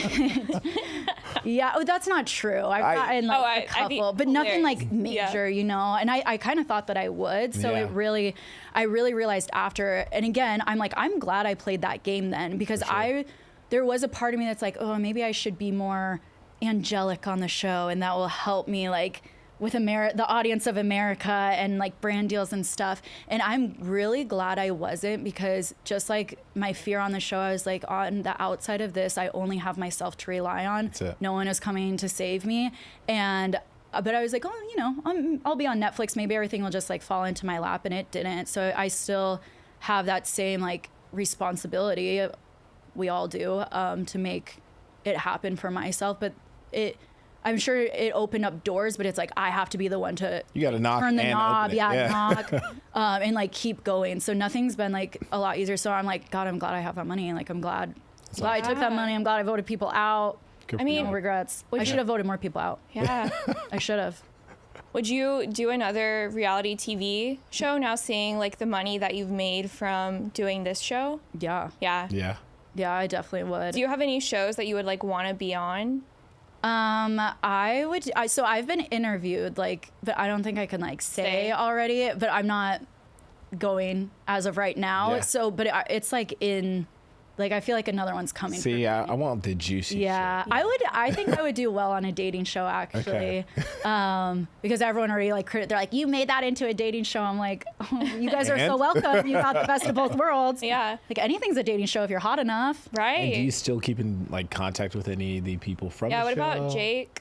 Yeah, that's not true. I've gotten like a couple, but nothing like major, you know. And I kind of thought that I would, so I really realized after. And again, I'm glad I played that game then, because there was a part of me that's like, oh, maybe I should be more angelic on the show, and that will help me like with the audience of America and like brand deals and stuff. And I'm really glad I wasn't, because just like my fear on the show, I was like, on the outside of this, I only have myself to rely on. No one is coming to save me. And but I was like, oh, you know, I'll be on Netflix. Maybe everything will just like fall into my lap, and it didn't. So I still have that same like responsibility. We all do, to make it happen for myself. But I'm sure it opened up doors, but it's like I have to be the one to turn the knob, knock, and like keep going. So nothing's been like a lot easier. So I'm like, God, I'm glad I have that money, and like I'm glad I took that money. I'm glad I voted people out. I mean, no regrets. I should have voted more people out. Yeah, I should have. Would you do another reality TV show now, seeing like the money that you've made from doing this show? Yeah. Yeah, I definitely would. Do you have any shows that you would like want to be on? I would. So I've been interviewed, like, but I don't think I can like say already. But I'm not going as of right now. So, but it's like in. Like, I feel like another one's coming. See, I want the juicy shit. I think I would do well on a dating show, actually. Because everyone already, like, they're like, you made that into a dating show. I'm like, oh, you guys are so welcome. You got the best of both worlds. Yeah. Like, anything's a dating show if you're hot enough. Right. And do you still keep in, like, contact with any of the people from the show? Yeah, what about Jake?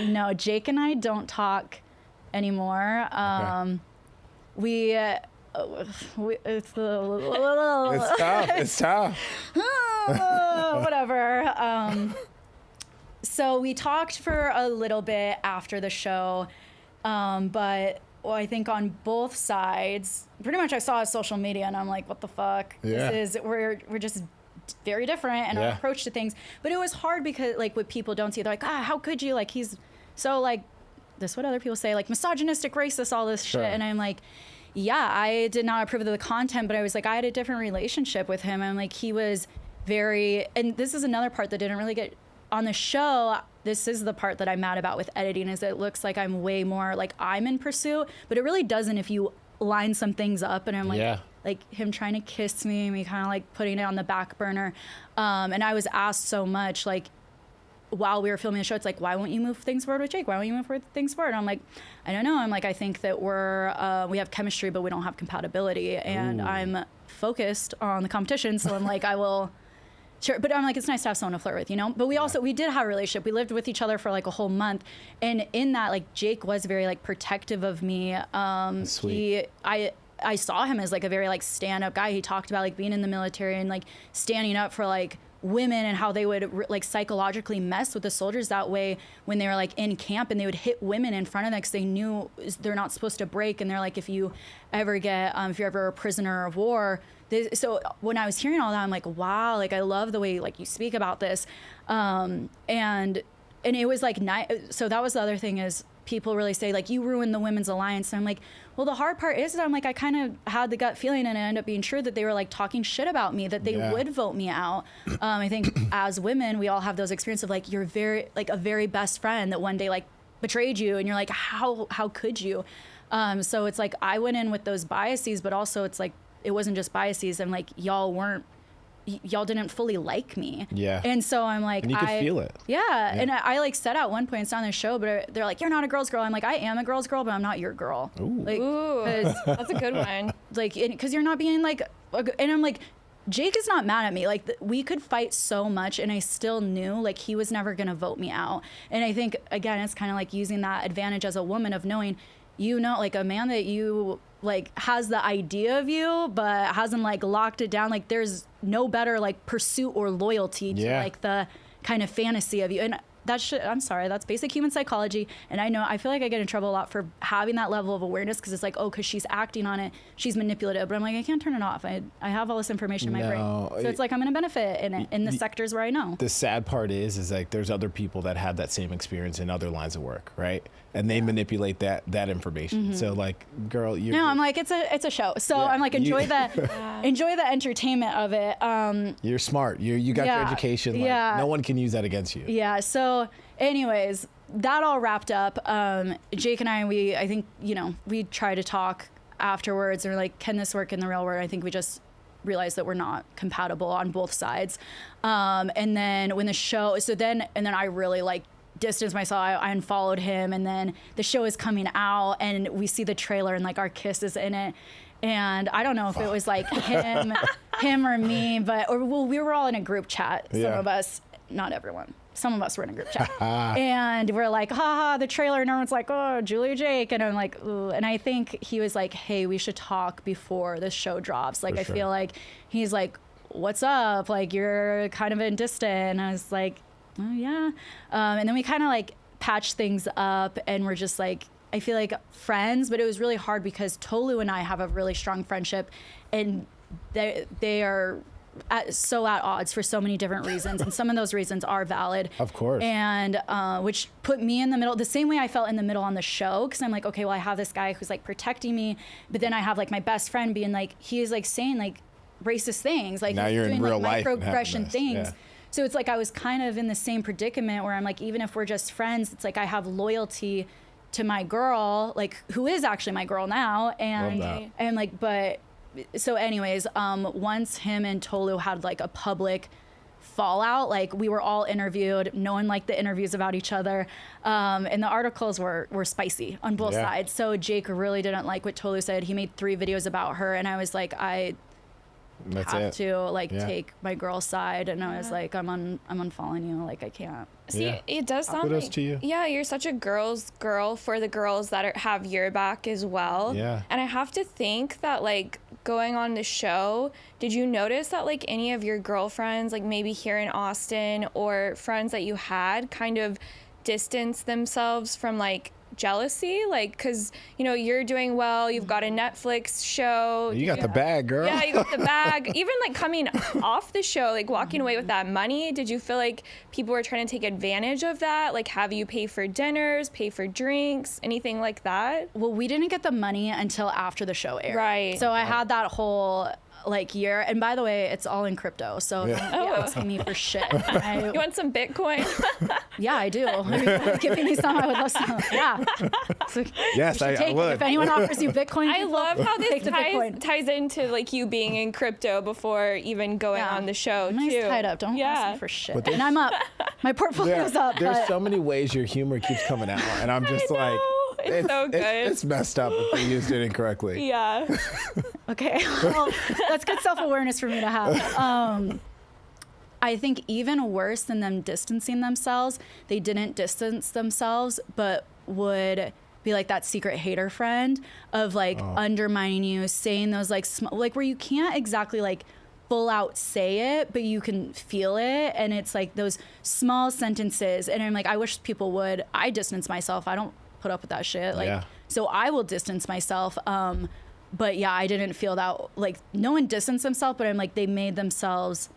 No, Jake and I don't talk anymore. It's tough. It's tough. Whatever. So we talked for a little bit after the show, but I think on both sides, pretty much I saw his social media and I'm like, what the fuck? Yeah. We're just very different in our approach to things. But it was hard because like what people don't see, they're like, how could you? Like he's so like this, what other people say, like misogynistic, racist, all this shit. And I'm like, yeah, I did not approve of the content, but I was like, I had a different relationship with him. And like, he was very, and this is another part that didn't really get on the show. This is the part that I'm mad about with editing, is it looks like I'm way more like I'm in pursuit, but it really doesn't if you line some things up. And I'm like, like him trying to kiss me, me kind of like putting it on the back burner. And I was asked so much, like, while we were filming the show, it's like, why won't you move things forward with Jake? Why won't you move things forward? And I'm like, I don't know. I'm like, I think that we have chemistry, but we don't have compatibility. And I'm focused on the competition. So I'm like, I will, sure. But I'm like, it's nice to have someone to flirt with, you know? But we did have a relationship. We lived with each other for like a whole month. And in that, like, Jake was very like protective of me. Sweet. I saw him as like a very like stand-up guy. He talked about like being in the military and like standing up for like women and how they would like psychologically mess with the soldiers that way when they were like in camp, and they would hit women in front of them because they knew they're not supposed to break. And they're like, if you're ever a prisoner of war. So when I was hearing all that, I'm like, wow, like I love the way like you speak about this. And it was like, so that was the other thing, is people really say like, you ruined the Women's Alliance. And I'm like, well, the hard part is that I'm like, I kind of had the gut feeling, and it ended up being true, that they were like talking shit about me, that they would vote me out. I think as women, we all have those experiences of like, you're very like a very best friend that one day like betrayed you, and you're like, how could you? So it's like, I went in with those biases, but also it's like, it wasn't just biases. I'm like, y'all didn't fully like me. Yeah. And so I'm like, and you could feel it. Yeah. And I like said at one point, it's on the show, but they're like, you're not a girl's girl. I'm like, I am a girl's girl, but I'm not your girl. Ooh. Like, ooh, that's a good one. Like, because you're not being like, and I'm like, Jake is not mad at me. Like, we could fight so much, and I still knew like he was never going to vote me out. And I think, again, it's kind of like using that advantage as a woman of knowing, you know, like a man that you like has the idea of you, but hasn't like locked it down. Like, there's no better like pursuit or loyalty to like the kind of fantasy of you. And I'm sorry, that's basic human psychology. And I feel like I get in trouble a lot for having that level of awareness, because it's like, oh, because she's acting on it, she's manipulative. But I'm like, I can't turn it off. I have all this information in my brain. So it's like, I'm going to benefit in the sectors where I know. The sad part is like there's other people that have that same experience in other lines of work, right? And they manipulate that information. So like, girl, I'm like, it's a show. So I'm like, enjoy the entertainment of it. You're smart. You got your education. Like, no one can use that against you. Yeah. So anyways, that all wrapped up. Jake and I think, we try to talk afterwards, or like, can this work in the real world? I think we just realized that we're not compatible on both sides. And then when the show, and then I really like distanced myself. I unfollowed him, and then the show is coming out and we see the trailer and like our kiss is in it. And I don't know if it was like him or me, we were all in a group chat. Some of us, not everyone. Some of us were in a group chat. And we're like, haha, the trailer. And everyone's like, oh, Julie, Jake. And I'm like, ooh. And I think he was like, hey, we should talk before the show drops. Like, I feel like he's like, what's up? Like, you're kind of distant. And I was like, oh, yeah. And then we kind of like patched things up, and we're just like, I feel like friends. But it was really hard because Tolu and I have a really strong friendship, and they are at odds for so many different reasons, and some of those reasons are valid, of course, and which put me in the middle, the same way I felt in the middle on the show, because I'm like, okay, well, I have this guy who's like protecting me, but then I have like my best friend being like, he is like saying like racist things, like now he's you're doing in real like life microaggression things. So it's like I was kind of in the same predicament where I'm like, even if we're just friends, it's like I have loyalty to my girl, like who is actually my girl now, and like, but so anyways, once him and Tolu had like a public fallout, like we were all interviewed, no one liked the interviews about each other, and the articles were spicy on both sides. So Jake really didn't like what Tolu said. He made 3 videos about her, and I was like, That's have it. to like take my girl's side, and I was like, I'm unfollowing you, like I can't. See, it does sound Kudos like to you. You're such a girl's girl for the girls that have your back as well. Yeah. And I have to think that like going on the show, did you notice that like any of your girlfriends, like maybe here in Austin or friends that you had, kind of distanced themselves from like jealousy, like, because you're doing well, you've got a Netflix show, you got the bag, girl. Yeah, you got the bag. Even like coming off the show, like walking away with that money, did you feel like people were trying to take advantage of that, like have you pay for dinners, pay for drinks, anything like that? Well, we didn't get the money until after the show aired, right? So I had that whole like year, and by the way, it's all in crypto, so don't be asking me for shit. You want some Bitcoin? Yeah, I do. Giving me some, I would love some. Yeah. So yes, I would. If anyone offers you Bitcoin, I love how this ties into like you being in crypto before even going on the show I'm too. Tied up. Don't ask me for shit. And I'm up. My portfolio's up. There's so many ways your humor keeps coming out, and I'm just like, it's so good. It's messed up if they used it incorrectly. Yeah. Okay. Well, that's good self-awareness for me to have. I think even worse than them distancing themselves, they didn't distance themselves, but would be like that secret hater friend of like undermining you, saying those like like where you can't exactly like full out say it, but you can feel it, and it's like those small sentences. And I'm like, I wish people would. I distance myself. I don't put up with that shit. Like, so I will distance myself. But yeah, I didn't feel that, like, no one distanced themselves, but I'm like, they made themselves,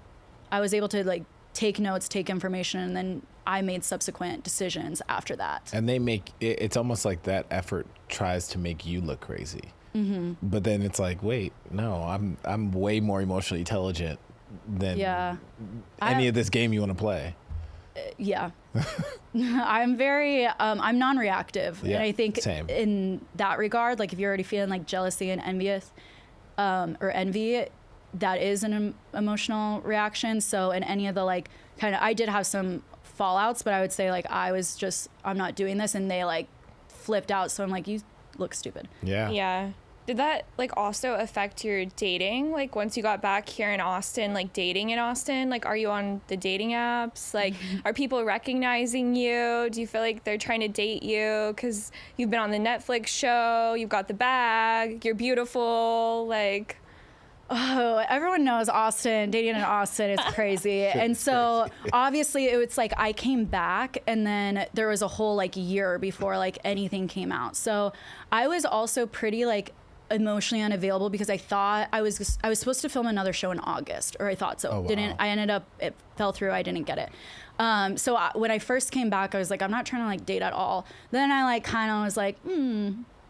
I was able to like take notes, take information, and then I made subsequent decisions after that. And they make, it's almost like that effort tries to make you look crazy. Mm-hmm. But then it's like, wait, no, I'm way more emotionally intelligent than any of this game you want to play. Yeah. I'm very, I'm non-reactive. Yeah, and I think same. In that regard, like if you're already feeling like jealousy and envious, or envy, that is an emotional reaction. So in any of the like kind of, I did have some fallouts, but I would say like I'm not doing this, and they like flipped out. So I'm like, you look stupid. Yeah. Yeah. Did that like also affect your dating? Like once you got back here in Austin, like dating in Austin, like are you on the dating apps? Like are people recognizing you? Do you feel like they're trying to date you because you've been on the Netflix show, you've got the bag, you're beautiful? Like, Oh, everyone knows Austin. Dating in Austin is crazy. And so obviously it was like I came back and then there was a whole like year before like anything came out. So I was also pretty like emotionally unavailable because I thought I was supposed to film another show in August, or I thought so. Oh, wow. Didn't. I ended up, it fell through. I didn't get it. So when I first came back, I was like, I'm not trying to like date at all. Then I like kind of was like,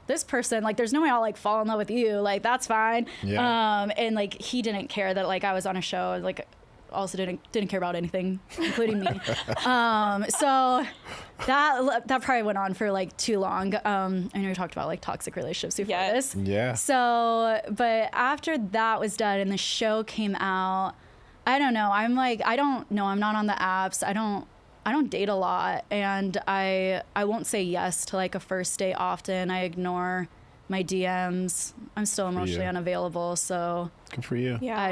this person, like, there's no way I'll like fall in love with you. Like, that's fine. Yeah. And like, he didn't care that like I was on a show. Like, also didn't care about anything, including me. So that probably went on for like too long. I know we talked about like toxic relationships before this. Yeah. So, but after that was done and the show came out, I don't know. I'm like, I don't know. I'm not on the apps. I don't date a lot, and I won't say yes to like a first date often. I ignore my DMs. I'm still emotionally unavailable, so Good for you. Yeah.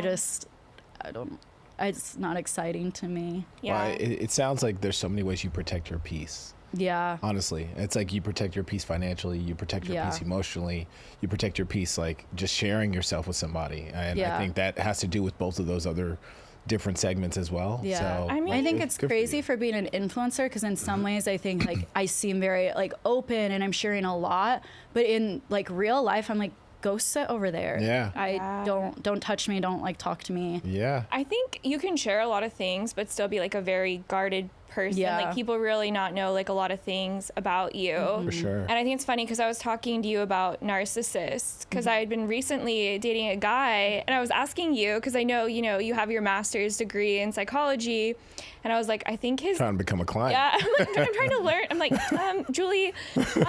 it's not exciting to me. Yeah. Well, it sounds like there's so many ways you protect your peace. Yeah. Honestly, it's like you protect your peace financially, you protect your peace emotionally, you protect your peace like just sharing yourself with somebody, and I think that has to do with both of those other different segments as well. Yeah. So I mean, I think it's good for crazy you. for being an influencer because in some ways I think like I seem very like open and I'm sharing a lot, but in like real life I'm like, go sit over there. Yeah. Don't touch me, don't like talk to me. Yeah. I think you can share a lot of things, but still be like a very guarded person. Yeah. Like people really not know like a lot of things about you. For sure. And I think it's funny because I was talking to you about narcissists because I had been recently dating a guy and I was asking you because I know, you have your master's degree in psychology. And I was like, I think his... Trying to become a client. Yeah, I'm trying to learn. I'm like, Julie...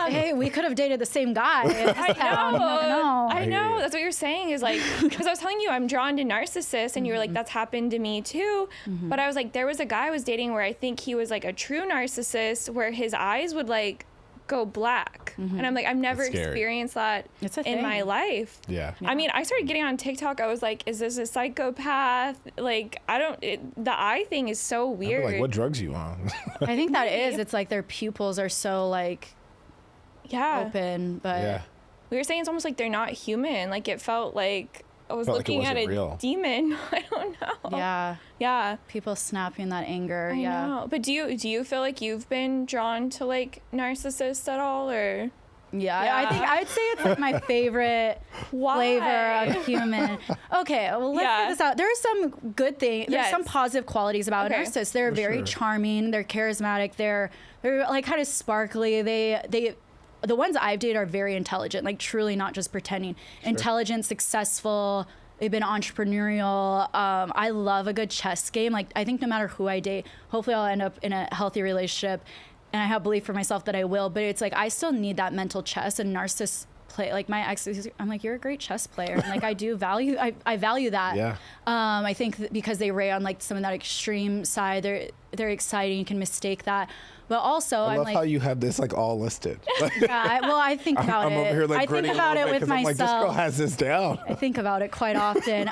Hey, we could have dated the same guy. I know. That's what you're saying is like, because I was telling you I'm drawn to narcissists and you were like, that's happened to me too. But I was like, there was a guy I was dating where I think he was like a true narcissist where his eyes would like go black. And I'm like, I've never That's scary. experienced that It's a in my thing. life. Yeah. I mean, I started getting on TikTok. I was like, is this a psychopath? Like, the eye thing is so I'd be weird. like, what drugs you on? I think that is. It's like their pupils are so like Yeah. open, but Yeah. We were saying it's almost like they're not human. Like it felt like I was Felt like it looking at a wasn't real. demon. I don't know. yeah, Yeah. people snapping that anger. I know. But do you feel like you've been drawn to like narcissists at all or Yeah, I think I'd say it's like my favorite Why? flavor of human. Okay, well let's Yeah. get this out. There's some good things. There's Yes. some positive qualities about Okay. narcissists. They're very sure. charming. They're charismatic. They're like kind of sparkly. The ones I've dated are very intelligent, like truly not just pretending. Intelligent, successful. They've been entrepreneurial. I love a good chess game. Like I think no matter who I date, hopefully I'll end up in a healthy relationship. And I have belief for myself that I will, but it's like I still need that mental chess and narcissist play. Like my ex, I'm like, you're a great chess player. And like I do value, I value that. Yeah. I think that because they ray on like some of that extreme side, they're exciting. You can mistake that, but also I I'm love like, how you have this like all listed. yeah, I think about I'm it. over here like I think grinning a about little it bit with 'cause I'm like, this girl myself. has this down. I think about it quite often.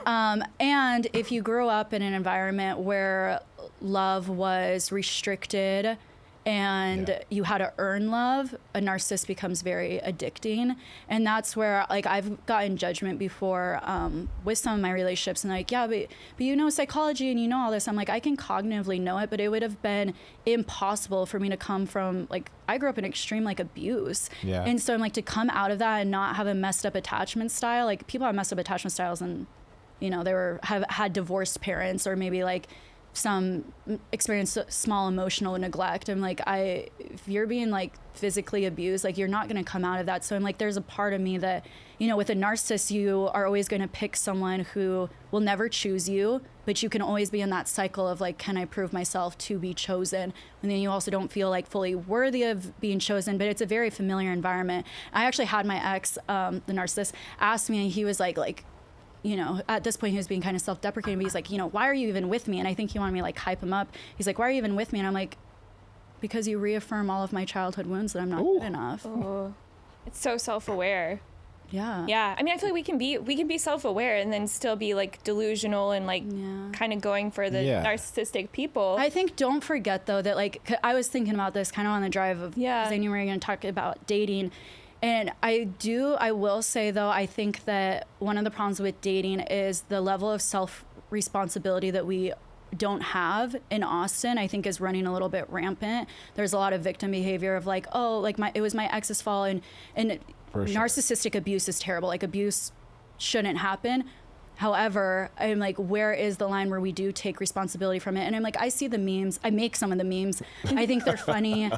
And if you grew up in an environment where love was restricted and Yeah. you had to earn love, a narcissist becomes very addicting. And that's where like I've gotten judgment before with some of my relationships and like, yeah, but you know psychology and you know all this. I'm like, I can cognitively know it, but it would have been impossible for me to come from like, I grew up in extreme like abuse. Yeah. And so I'm like to come out of that and not have a messed up attachment style. Like people have messed up attachment styles and, they have had divorced parents or maybe like some experience small emotional neglect. I'm like, if you're being like physically abused, like you're not going to come out of that. So I'm like, there's a part of me that, with a narcissist, you are always going to pick someone who will never choose you, but you can always be in that cycle of like, can I prove myself to be chosen? And then you also don't feel like fully worthy of being chosen, but it's a very familiar environment. I actually had my ex, the narcissist, ask me, and he was like, at this point he was being kind of self-deprecating, but he's like, why are you even with me? And I think he wanted me to like hype him up. He's like, why are you even with me? And I'm like, because you reaffirm all of my childhood wounds that I'm not good enough. Oh, it's so self-aware. Yeah. Yeah. I mean, I feel like we can be self-aware and then still be like delusional and like kind of going for the narcissistic people. I think don't forget though that like I was thinking about this kind of on the drive of because I knew we were going to talk about dating. And I will say though, I think that one of the problems with dating is the level of self-responsibility that we don't have in Austin, I think is running a little bit rampant. There's a lot of victim behavior of like, oh, like it was my ex's fault, and narcissistic abuse is terrible. Like abuse shouldn't happen. However, I'm like, where is the line where we do take responsibility from it? And I'm like, I see the memes. I make some of the memes. I think they're funny.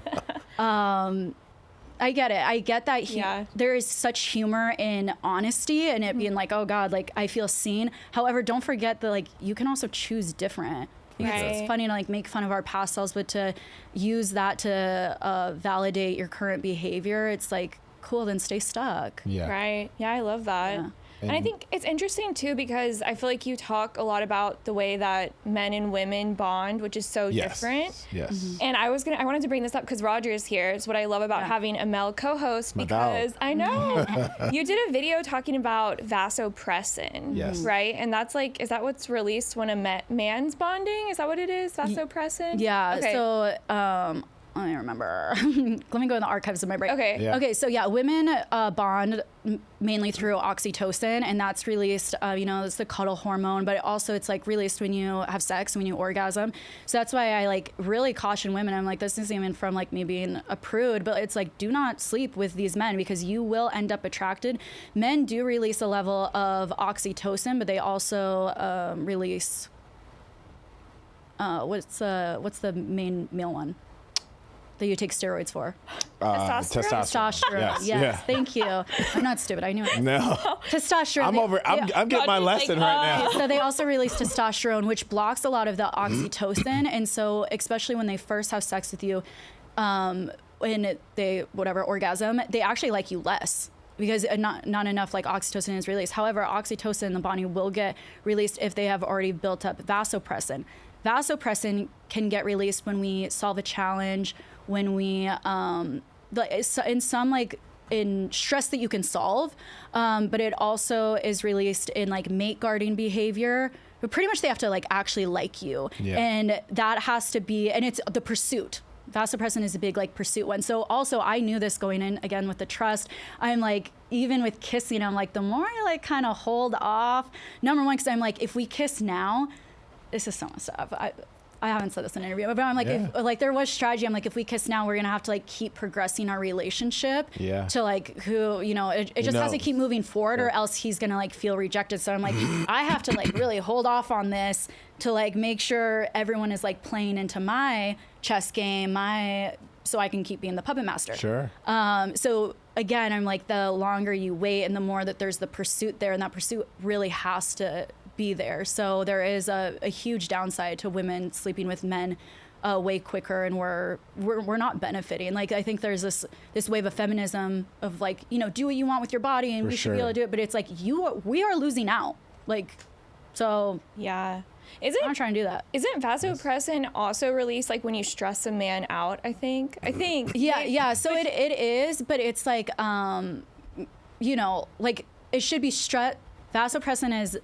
I get it. I get that there is such humor in honesty and it being like, oh God, like I feel seen. However, don't forget that like you can also choose different. It's funny to like make fun of our past selves, but to use that to validate your current behavior, it's like, cool, then stay stuck. Yeah. Right. Yeah, I love that. Yeah. And I think it's interesting too because I feel like you talk a lot about the way that men and women bond, which is so different. Yes. Mm-hmm. And I wanted to bring this up because Roger is here. It's what I love about having a male co-host because I know you did a video talking about vasopressin. Yes. Right? And that's like, is that what's released when a man's bonding? Is that what it is? Vasopressin? Yeah. Okay. So, I don't remember. Let me go in the archives of my brain. Okay. Yeah. Okay. So women bond mainly through oxytocin, and that's released. It's the cuddle hormone, but it's like released when you have sex, when you orgasm. So that's why I like really caution women. I'm like, this isn't even from like me being a prude, but it's like, do not sleep with these men because you will end up attracted. Men do release a level of oxytocin, but they also release. What's the main male one that you take steroids for? Testosterone. Yes. Thank you. I'm not stupid. I knew it. No. Testosterone. I'm getting my lesson right now. So they also release testosterone, which blocks a lot of the oxytocin. And so, especially when they first have sex with you, when they orgasm, they actually like you less. Because not enough like oxytocin is released. However, oxytocin in the body will get released if they have already built up vasopressin. Vasopressin can get released when we solve a challenge, when we in stress that you can solve, but it also is released in like mate guarding behavior. But pretty much they have to like actually like you, and that has to be, and it's the pursuit. Vasopressin is a big like pursuit one. So also I knew this going in again with the trust. I'm like, even with kissing, I'm like, the more I like kind of hold off, number one, because I'm like, if we kiss now, this is so much stuff. I haven't said this in an interview, but I'm like, if like there was strategy, I'm like, if we kiss now, we're gonna have to like keep progressing our relationship to like it just has to keep moving forward, or else he's gonna like feel rejected. So I'm like, I have to like really hold off on this to like make sure everyone is like playing into my chess game, so I can keep being the puppet master. Sure. So again, I'm like, the longer you wait and the more that there's the pursuit there, and that pursuit really has to be there. So there is a huge downside to women sleeping with men way quicker, and we're not benefiting. Like, I think there's this wave of feminism of like, do what you want with your body, and we should be able to do it. But it's like we are losing out. Like, so yeah. I'm not trying to do that. Isn't vasopressin also released like when you stress a man out? I think. Yeah. So it is, but it's like like it should be stress. Vasopressin is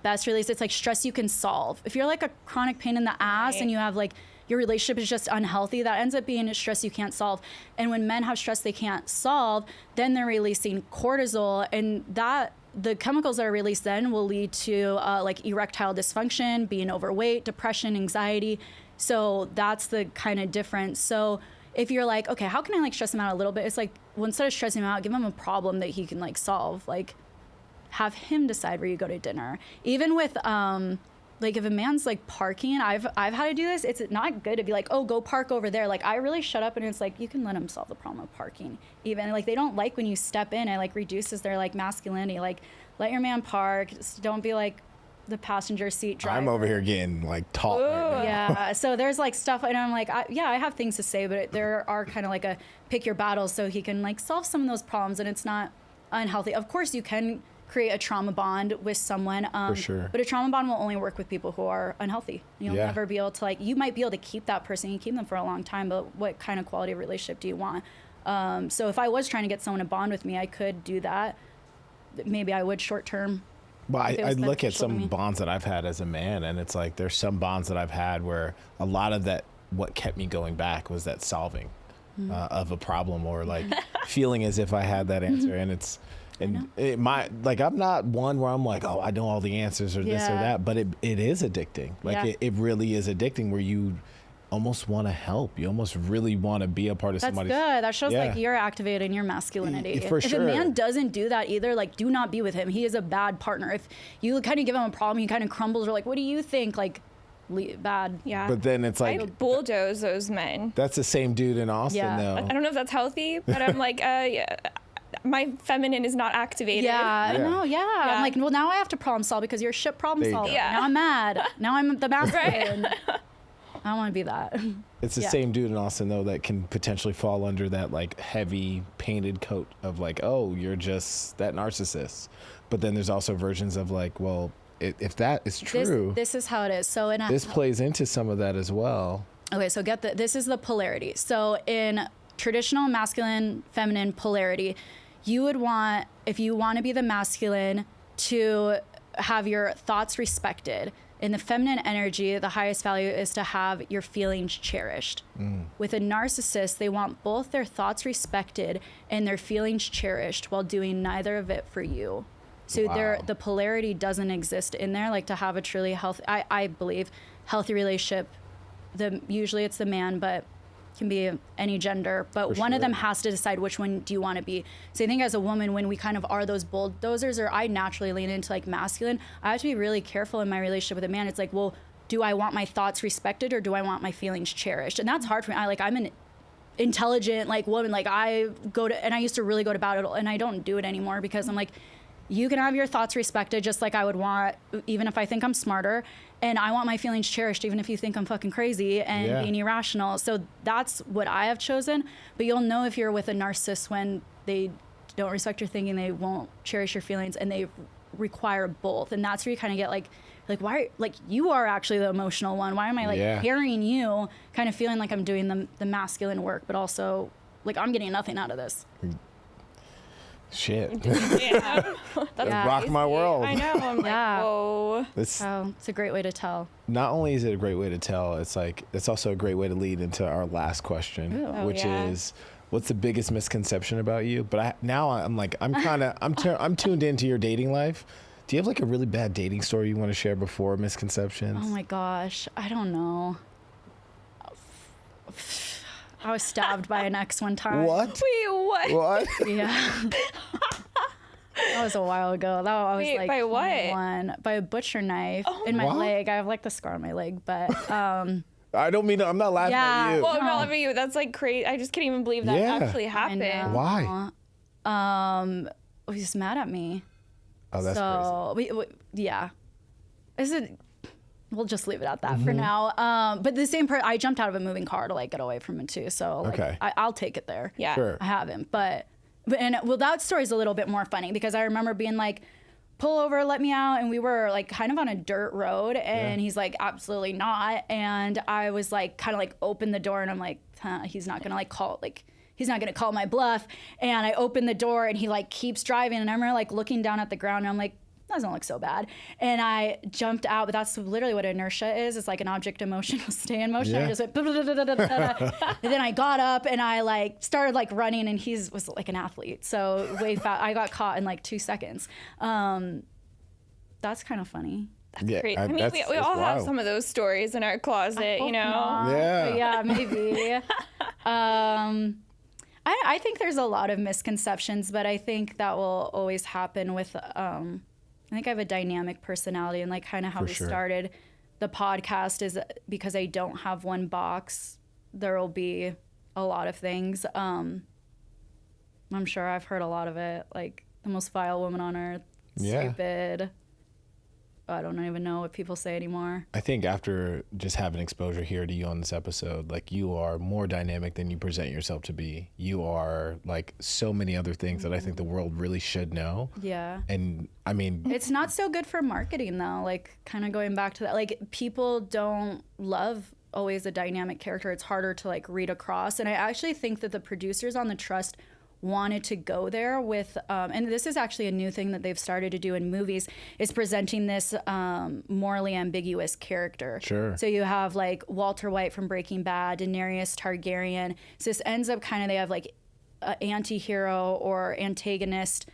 best released. It's like stress you can solve. If you're like a chronic pain in the ass and you have like your relationship is just unhealthy, that ends up being a stress you can't solve. And when men have stress they can't solve, then they're releasing cortisol, and that the chemicals that are released then will lead to like erectile dysfunction, being overweight, depression, anxiety. So that's the kind of difference. So if you're like, okay, how can I like stress him out a little bit? It's like, well, instead of stressing him out, give him a problem that he can like solve. Like, have him decide where you go to dinner. Even with like if a man's like parking, I've had to do this. It's not good to be like, oh, go park over there. Like, I really shut up, and it's like, you can let him solve the problem of parking. Even like they don't like when you step in. It like reduces their like masculinity. Like, let your man park. Just don't be like the passenger seat driver. I'm over here getting like taught right now. Yeah. So there's like stuff, and I'm like, I have things to say, but there are kind of like a pick your battles so he can like solve some of those problems, and it's not unhealthy. Of course, you can create a trauma bond with someone. For sure. But a trauma bond will only work with people who are unhealthy. You'll never be able to like, you might be able to keep that person, you keep them for a long time, but what kind of quality of relationship do you want? So if I was trying to get someone to bond with me, I could do that. Maybe I would short term. Well, I look at some bonds that I've had as a man, and it's like there's some bonds that I've had where a lot of that, what kept me going back was that solving. of a problem, or like feeling as if I had that answer. And it's, and I'm not one where I'm like, oh, I know all the answers or this or that, but it is addicting. Like it really is addicting, where you almost want to help. You almost really want to be a part of somebody's. That's good. That shows like you're activating your masculinity. For if sure. a man doesn't do that either, like do not be with him. He is a bad partner. If you kind of give him a problem, he kind of crumbles, or like, what do you think? Like, bad. Yeah. But then it's like I bulldoze those men. That's the same dude in Austin though. I don't know if that's healthy, but I'm like, my feminine is not activated. No, I'm like, well, now I have to problem solve because you're a shit problem solver. Yeah. Now I'm mad. Now I'm the masculine. I don't want to be that. It's the same dude in Austin though that can potentially fall under that like heavy painted coat of like, oh, you're just that narcissist. But then there's also versions of like, well, if that is true, this is how it is. So this plays into some of that as well. Okay, so this is the polarity. So in traditional masculine, feminine polarity, you would want, if you want to be the masculine, to have your thoughts respected. In the feminine energy, the highest value is to have your feelings cherished. With a narcissist, they want both their thoughts respected and their feelings cherished while doing neither of it for you. So the polarity doesn't exist in there. Like to have a truly healthy, I believe, healthy relationship, usually it's the man, but can be any gender, but one of them has to decide which one do you want to be. So I think as a woman, when we kind of are those bulldozers, or I naturally lean into like masculine, I have to be really careful in my relationship with a man. It's like, well, do I want my thoughts respected or do I want my feelings cherished? And that's hard for me. I'm an intelligent like woman. Like I used to really go to battle, and I don't do it anymore because I'm like, you can have your thoughts respected just like I would want, even if I think I'm smarter. And I want my feelings cherished, even if you think I'm fucking crazy and being irrational. So that's what I have chosen. But you'll know if you're with a narcissist when they don't respect your thinking, they won't cherish your feelings, and they require both. And that's where you kind of get like why, like you are actually the emotional one. Why am I like carrying you, kind of feeling like I'm doing the masculine work, but also like I'm getting nothing out of this. Shit. That's rocked my world. I know. I'm like, whoa. It's a great way to tell. Not only is it a great way to tell, it's like it's also a great way to lead into our last question, which is, what's the biggest misconception about you? But I'm tuned into your dating life. Do you have like a really bad dating story you want to share before misconceptions? Oh my gosh, I don't know. I was stabbed by an ex one time. What? Wait, what? What? Yeah. That was a while ago. I was like by what? 21, by a butcher knife in my leg. I have like the scar on my leg, but I don't mean, I'm not laughing at you. Well, I'm not laughing at you. That's like crazy. I just can't even believe that actually happened. Why? He's just mad at me. Oh, that's crazy. We'll just leave it at that for now. But the same I jumped out of a moving car to like get away from him too. So like, I'll take it there. Yeah. Sure. I haven't. But that story's a little bit more funny because I remember being like, pull over, let me out. And we were like kind of on a dirt road, and he's like, absolutely not. And I was like, kind of like open the door, and I'm like, he's not gonna like call, like, he's not gonna call my bluff. And I open the door, and he like keeps driving, and I remember like looking down at the ground, and I'm like, that doesn't look so bad. And I jumped out, but that's literally what inertia is. It's like an object in motion will stay in motion. I just went, and then I got up and I like started like running, and he was like an athlete. So way fast. I got caught in like 2 seconds. That's kind of funny. That's great. I mean, we all have some of those stories in our closet, you know? Not. Yeah. Yeah, maybe. I think there's a lot of misconceptions, but I think that will always happen with, I think I have a dynamic personality, and like kind of how we started the podcast is because I don't have one box. There will be a lot of things. I'm sure I've heard a lot of it, like the most vile woman on earth, stupid. I don't even know what people say anymore. I think after just having exposure here to you on this episode, like you are more dynamic than you present yourself to be. You are like so many other things that I think the world really should know. Yeah. And I mean, it's not so good for marketing though. Like kind of going back to that, like people don't love always a dynamic character. It's harder to like read across. And I actually think that the producers on The Trust wanted to go there with, and this is actually a new thing that they've started to do in movies, is presenting this morally ambiguous character. Sure. So you have like Walter White from Breaking Bad, Daenerys Targaryen. So this ends up kind of, they have like an anti-hero or antagonist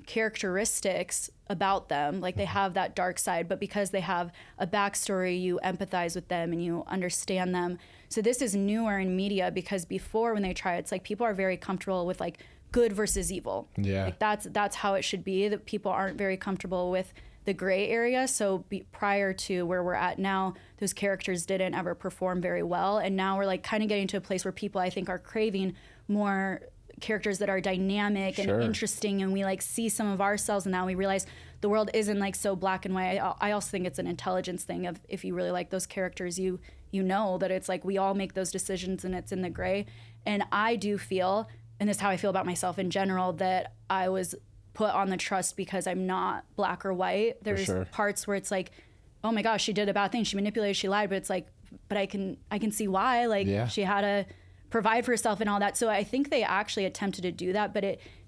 characteristics about them. Like they have that dark side, but because they have a backstory, you empathize with them and you understand them. So this is newer in media, because before when they try, it's like people are very comfortable with like good versus evil. Yeah. Like that's how it should be. That people aren't very comfortable with the gray area. So prior to where we're at now, those characters didn't ever perform very well. And now we're like kind of getting to a place where people, I think, are craving more characters that are dynamic and interesting, and we like see some of ourselves, and now we realize the world isn't like so black and white. I also think it's an intelligence thing of, if you really like those characters, you know that it's like we all make those decisions and it's in the gray. And I do feel, and this is how I feel about myself in general, that I was put on the trust because I'm not black or white. There's parts where it's like, oh my gosh, she did a bad thing, she manipulated, she lied, but it's like, but I can see why. Like she had to provide for herself and all that. So I think they actually attempted to do that, but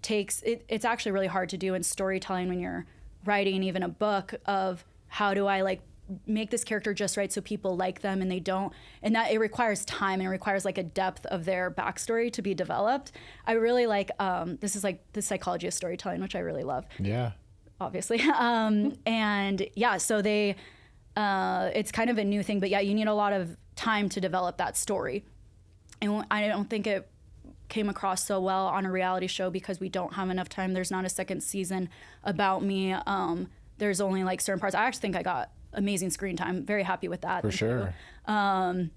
it's actually really hard to do in storytelling when you're writing even a book, of how do I like make this character just right so people like them and they don't, and that it requires time and it requires like a depth of their backstory to be developed. I really like this is like the psychology of storytelling, which I really love. Yeah. Obviously. And yeah, so they it's kind of a new thing, but yeah, you need a lot of time to develop that story. And I don't think it came across so well on a reality show because we don't have enough time. There's not a second season about me. There's only like certain parts. I actually think I got amazing screen time. Very happy with that. For sure. But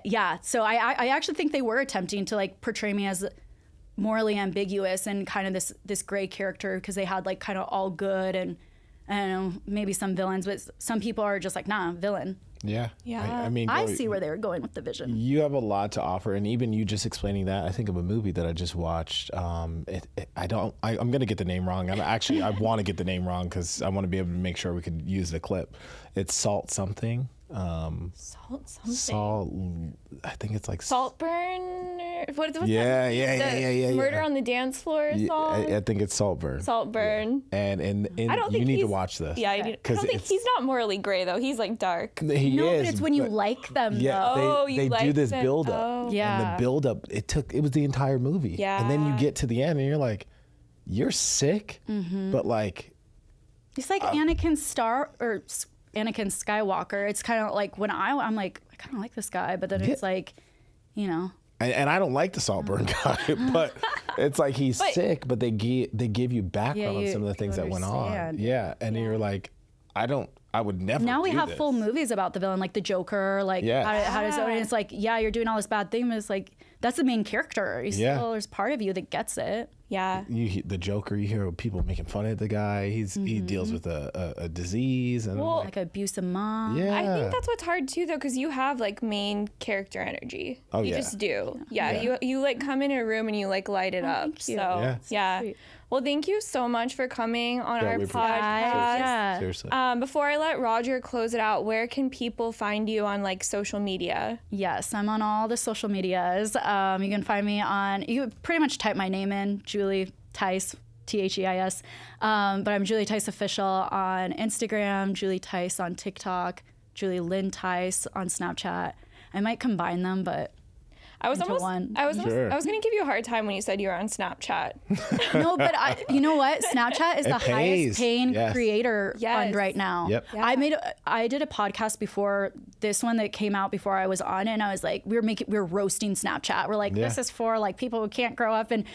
yeah, so I actually think they were attempting to like portray me as morally ambiguous and kind of this gray character, because they had like kind of all good and I don't know, maybe some villains, but some people are just like, nah, villain. Yeah. Yeah. I mean, I see where they were going with the vision. You have a lot to offer, and even you just explaining that, I think of a movie that I just watched. I'm gonna get the name wrong. I want to get the name wrong because I want to be able to make sure we could use the clip. It's Salt something. Salt something. Salt. I think it's like Saltburn. What's yeah, that? Yeah. Murder on the Dance Floor song. I think it's Saltburn. Yeah. And I don't think you need to watch this. Yeah, I don't think he's not morally gray though. He's like dark. He no, is, but it's when you like them. Yeah, though. they do this build up. Oh. Yeah. And the build up, it was the entire movie. Yeah. And then you get to the end and you're like, you're sick, but like It's like Anakin Skywalker. It's kind of like when I'm like, I kind of like this guy, but then it's like, you know. And I don't like the Saltburn guy, but it's like he's sick, but they give you background on some of the things that went on. Yeah. And you're like, I would never Now we do have this. full movies about the villain, like the Joker, like how does it, and it's like, yeah, you're doing all this bad thing, but it's like, that's the main character. There's part of you that gets it. Yeah. The Joker, you hear people making fun of the guy. He deals with a disease and like an abusive mom. yeah. I think that's what's hard too, though, because you have like main character energy. Oh, you yeah. just do. Yeah. You like come in a room and you like light it up. thank you. So yeah. Sweet. Well, thank you so much for coming on our we appreciate it. podcast. Yeah. Seriously. Before I let Roger close it out, where can people find you on like social media? Yes, I'm on all the social medias. You can find me on, you pretty much type my name in, Julie Theis, Theis. But I'm Julie Theis Official on Instagram, Julie Theis on TikTok, Julie Lynn Theis on Snapchat. I might combine them, but I was into almost one. I was Sure. I was gonna give you a hard time when you said you were on Snapchat. no, but you know what? Snapchat is the pays. highest paying Yes. creator Yes. fund right now. Yep. Yeah. I did a podcast before this one that came out before I was on it, and I was like, we were roasting Snapchat. We're like, this is for like people who can't grow up, but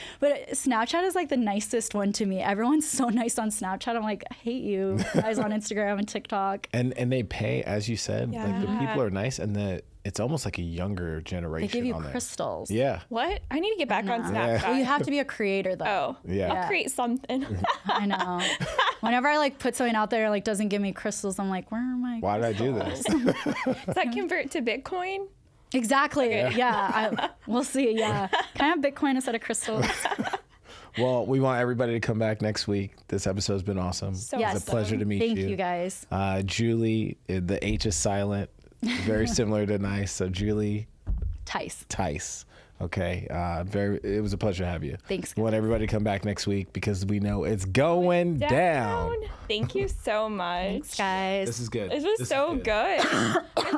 Snapchat is like the nicest one to me. Everyone's so nice on Snapchat. I'm like, I hate you guys on Instagram and TikTok. And they pay, as you said, like the Yeah. people are nice, and it's almost like a younger generation. They give you on there. crystals. Yeah. What? I need to get back on Snapchat. Well, you have to be a creator though. Oh, Yeah. I'll create something. I know. Whenever I like put something out there like doesn't give me crystals, I'm like, where are my Why did I do this? Does that convert to Bitcoin? Exactly. Yeah. We'll see. Yeah. Can I have Bitcoin instead of crystals? Well, we want everybody to come back next week. This episode's been awesome. So It's Yes. a pleasure to meet you. Thank you guys. Julie, the H is silent. Very similar to nice. So Julie Theis. Theis. Okay. It was a pleasure to have you. Thanks, We want everybody to come back next week because we know it's going down. Thank you so much. Thanks, guys. This is good. This was so good.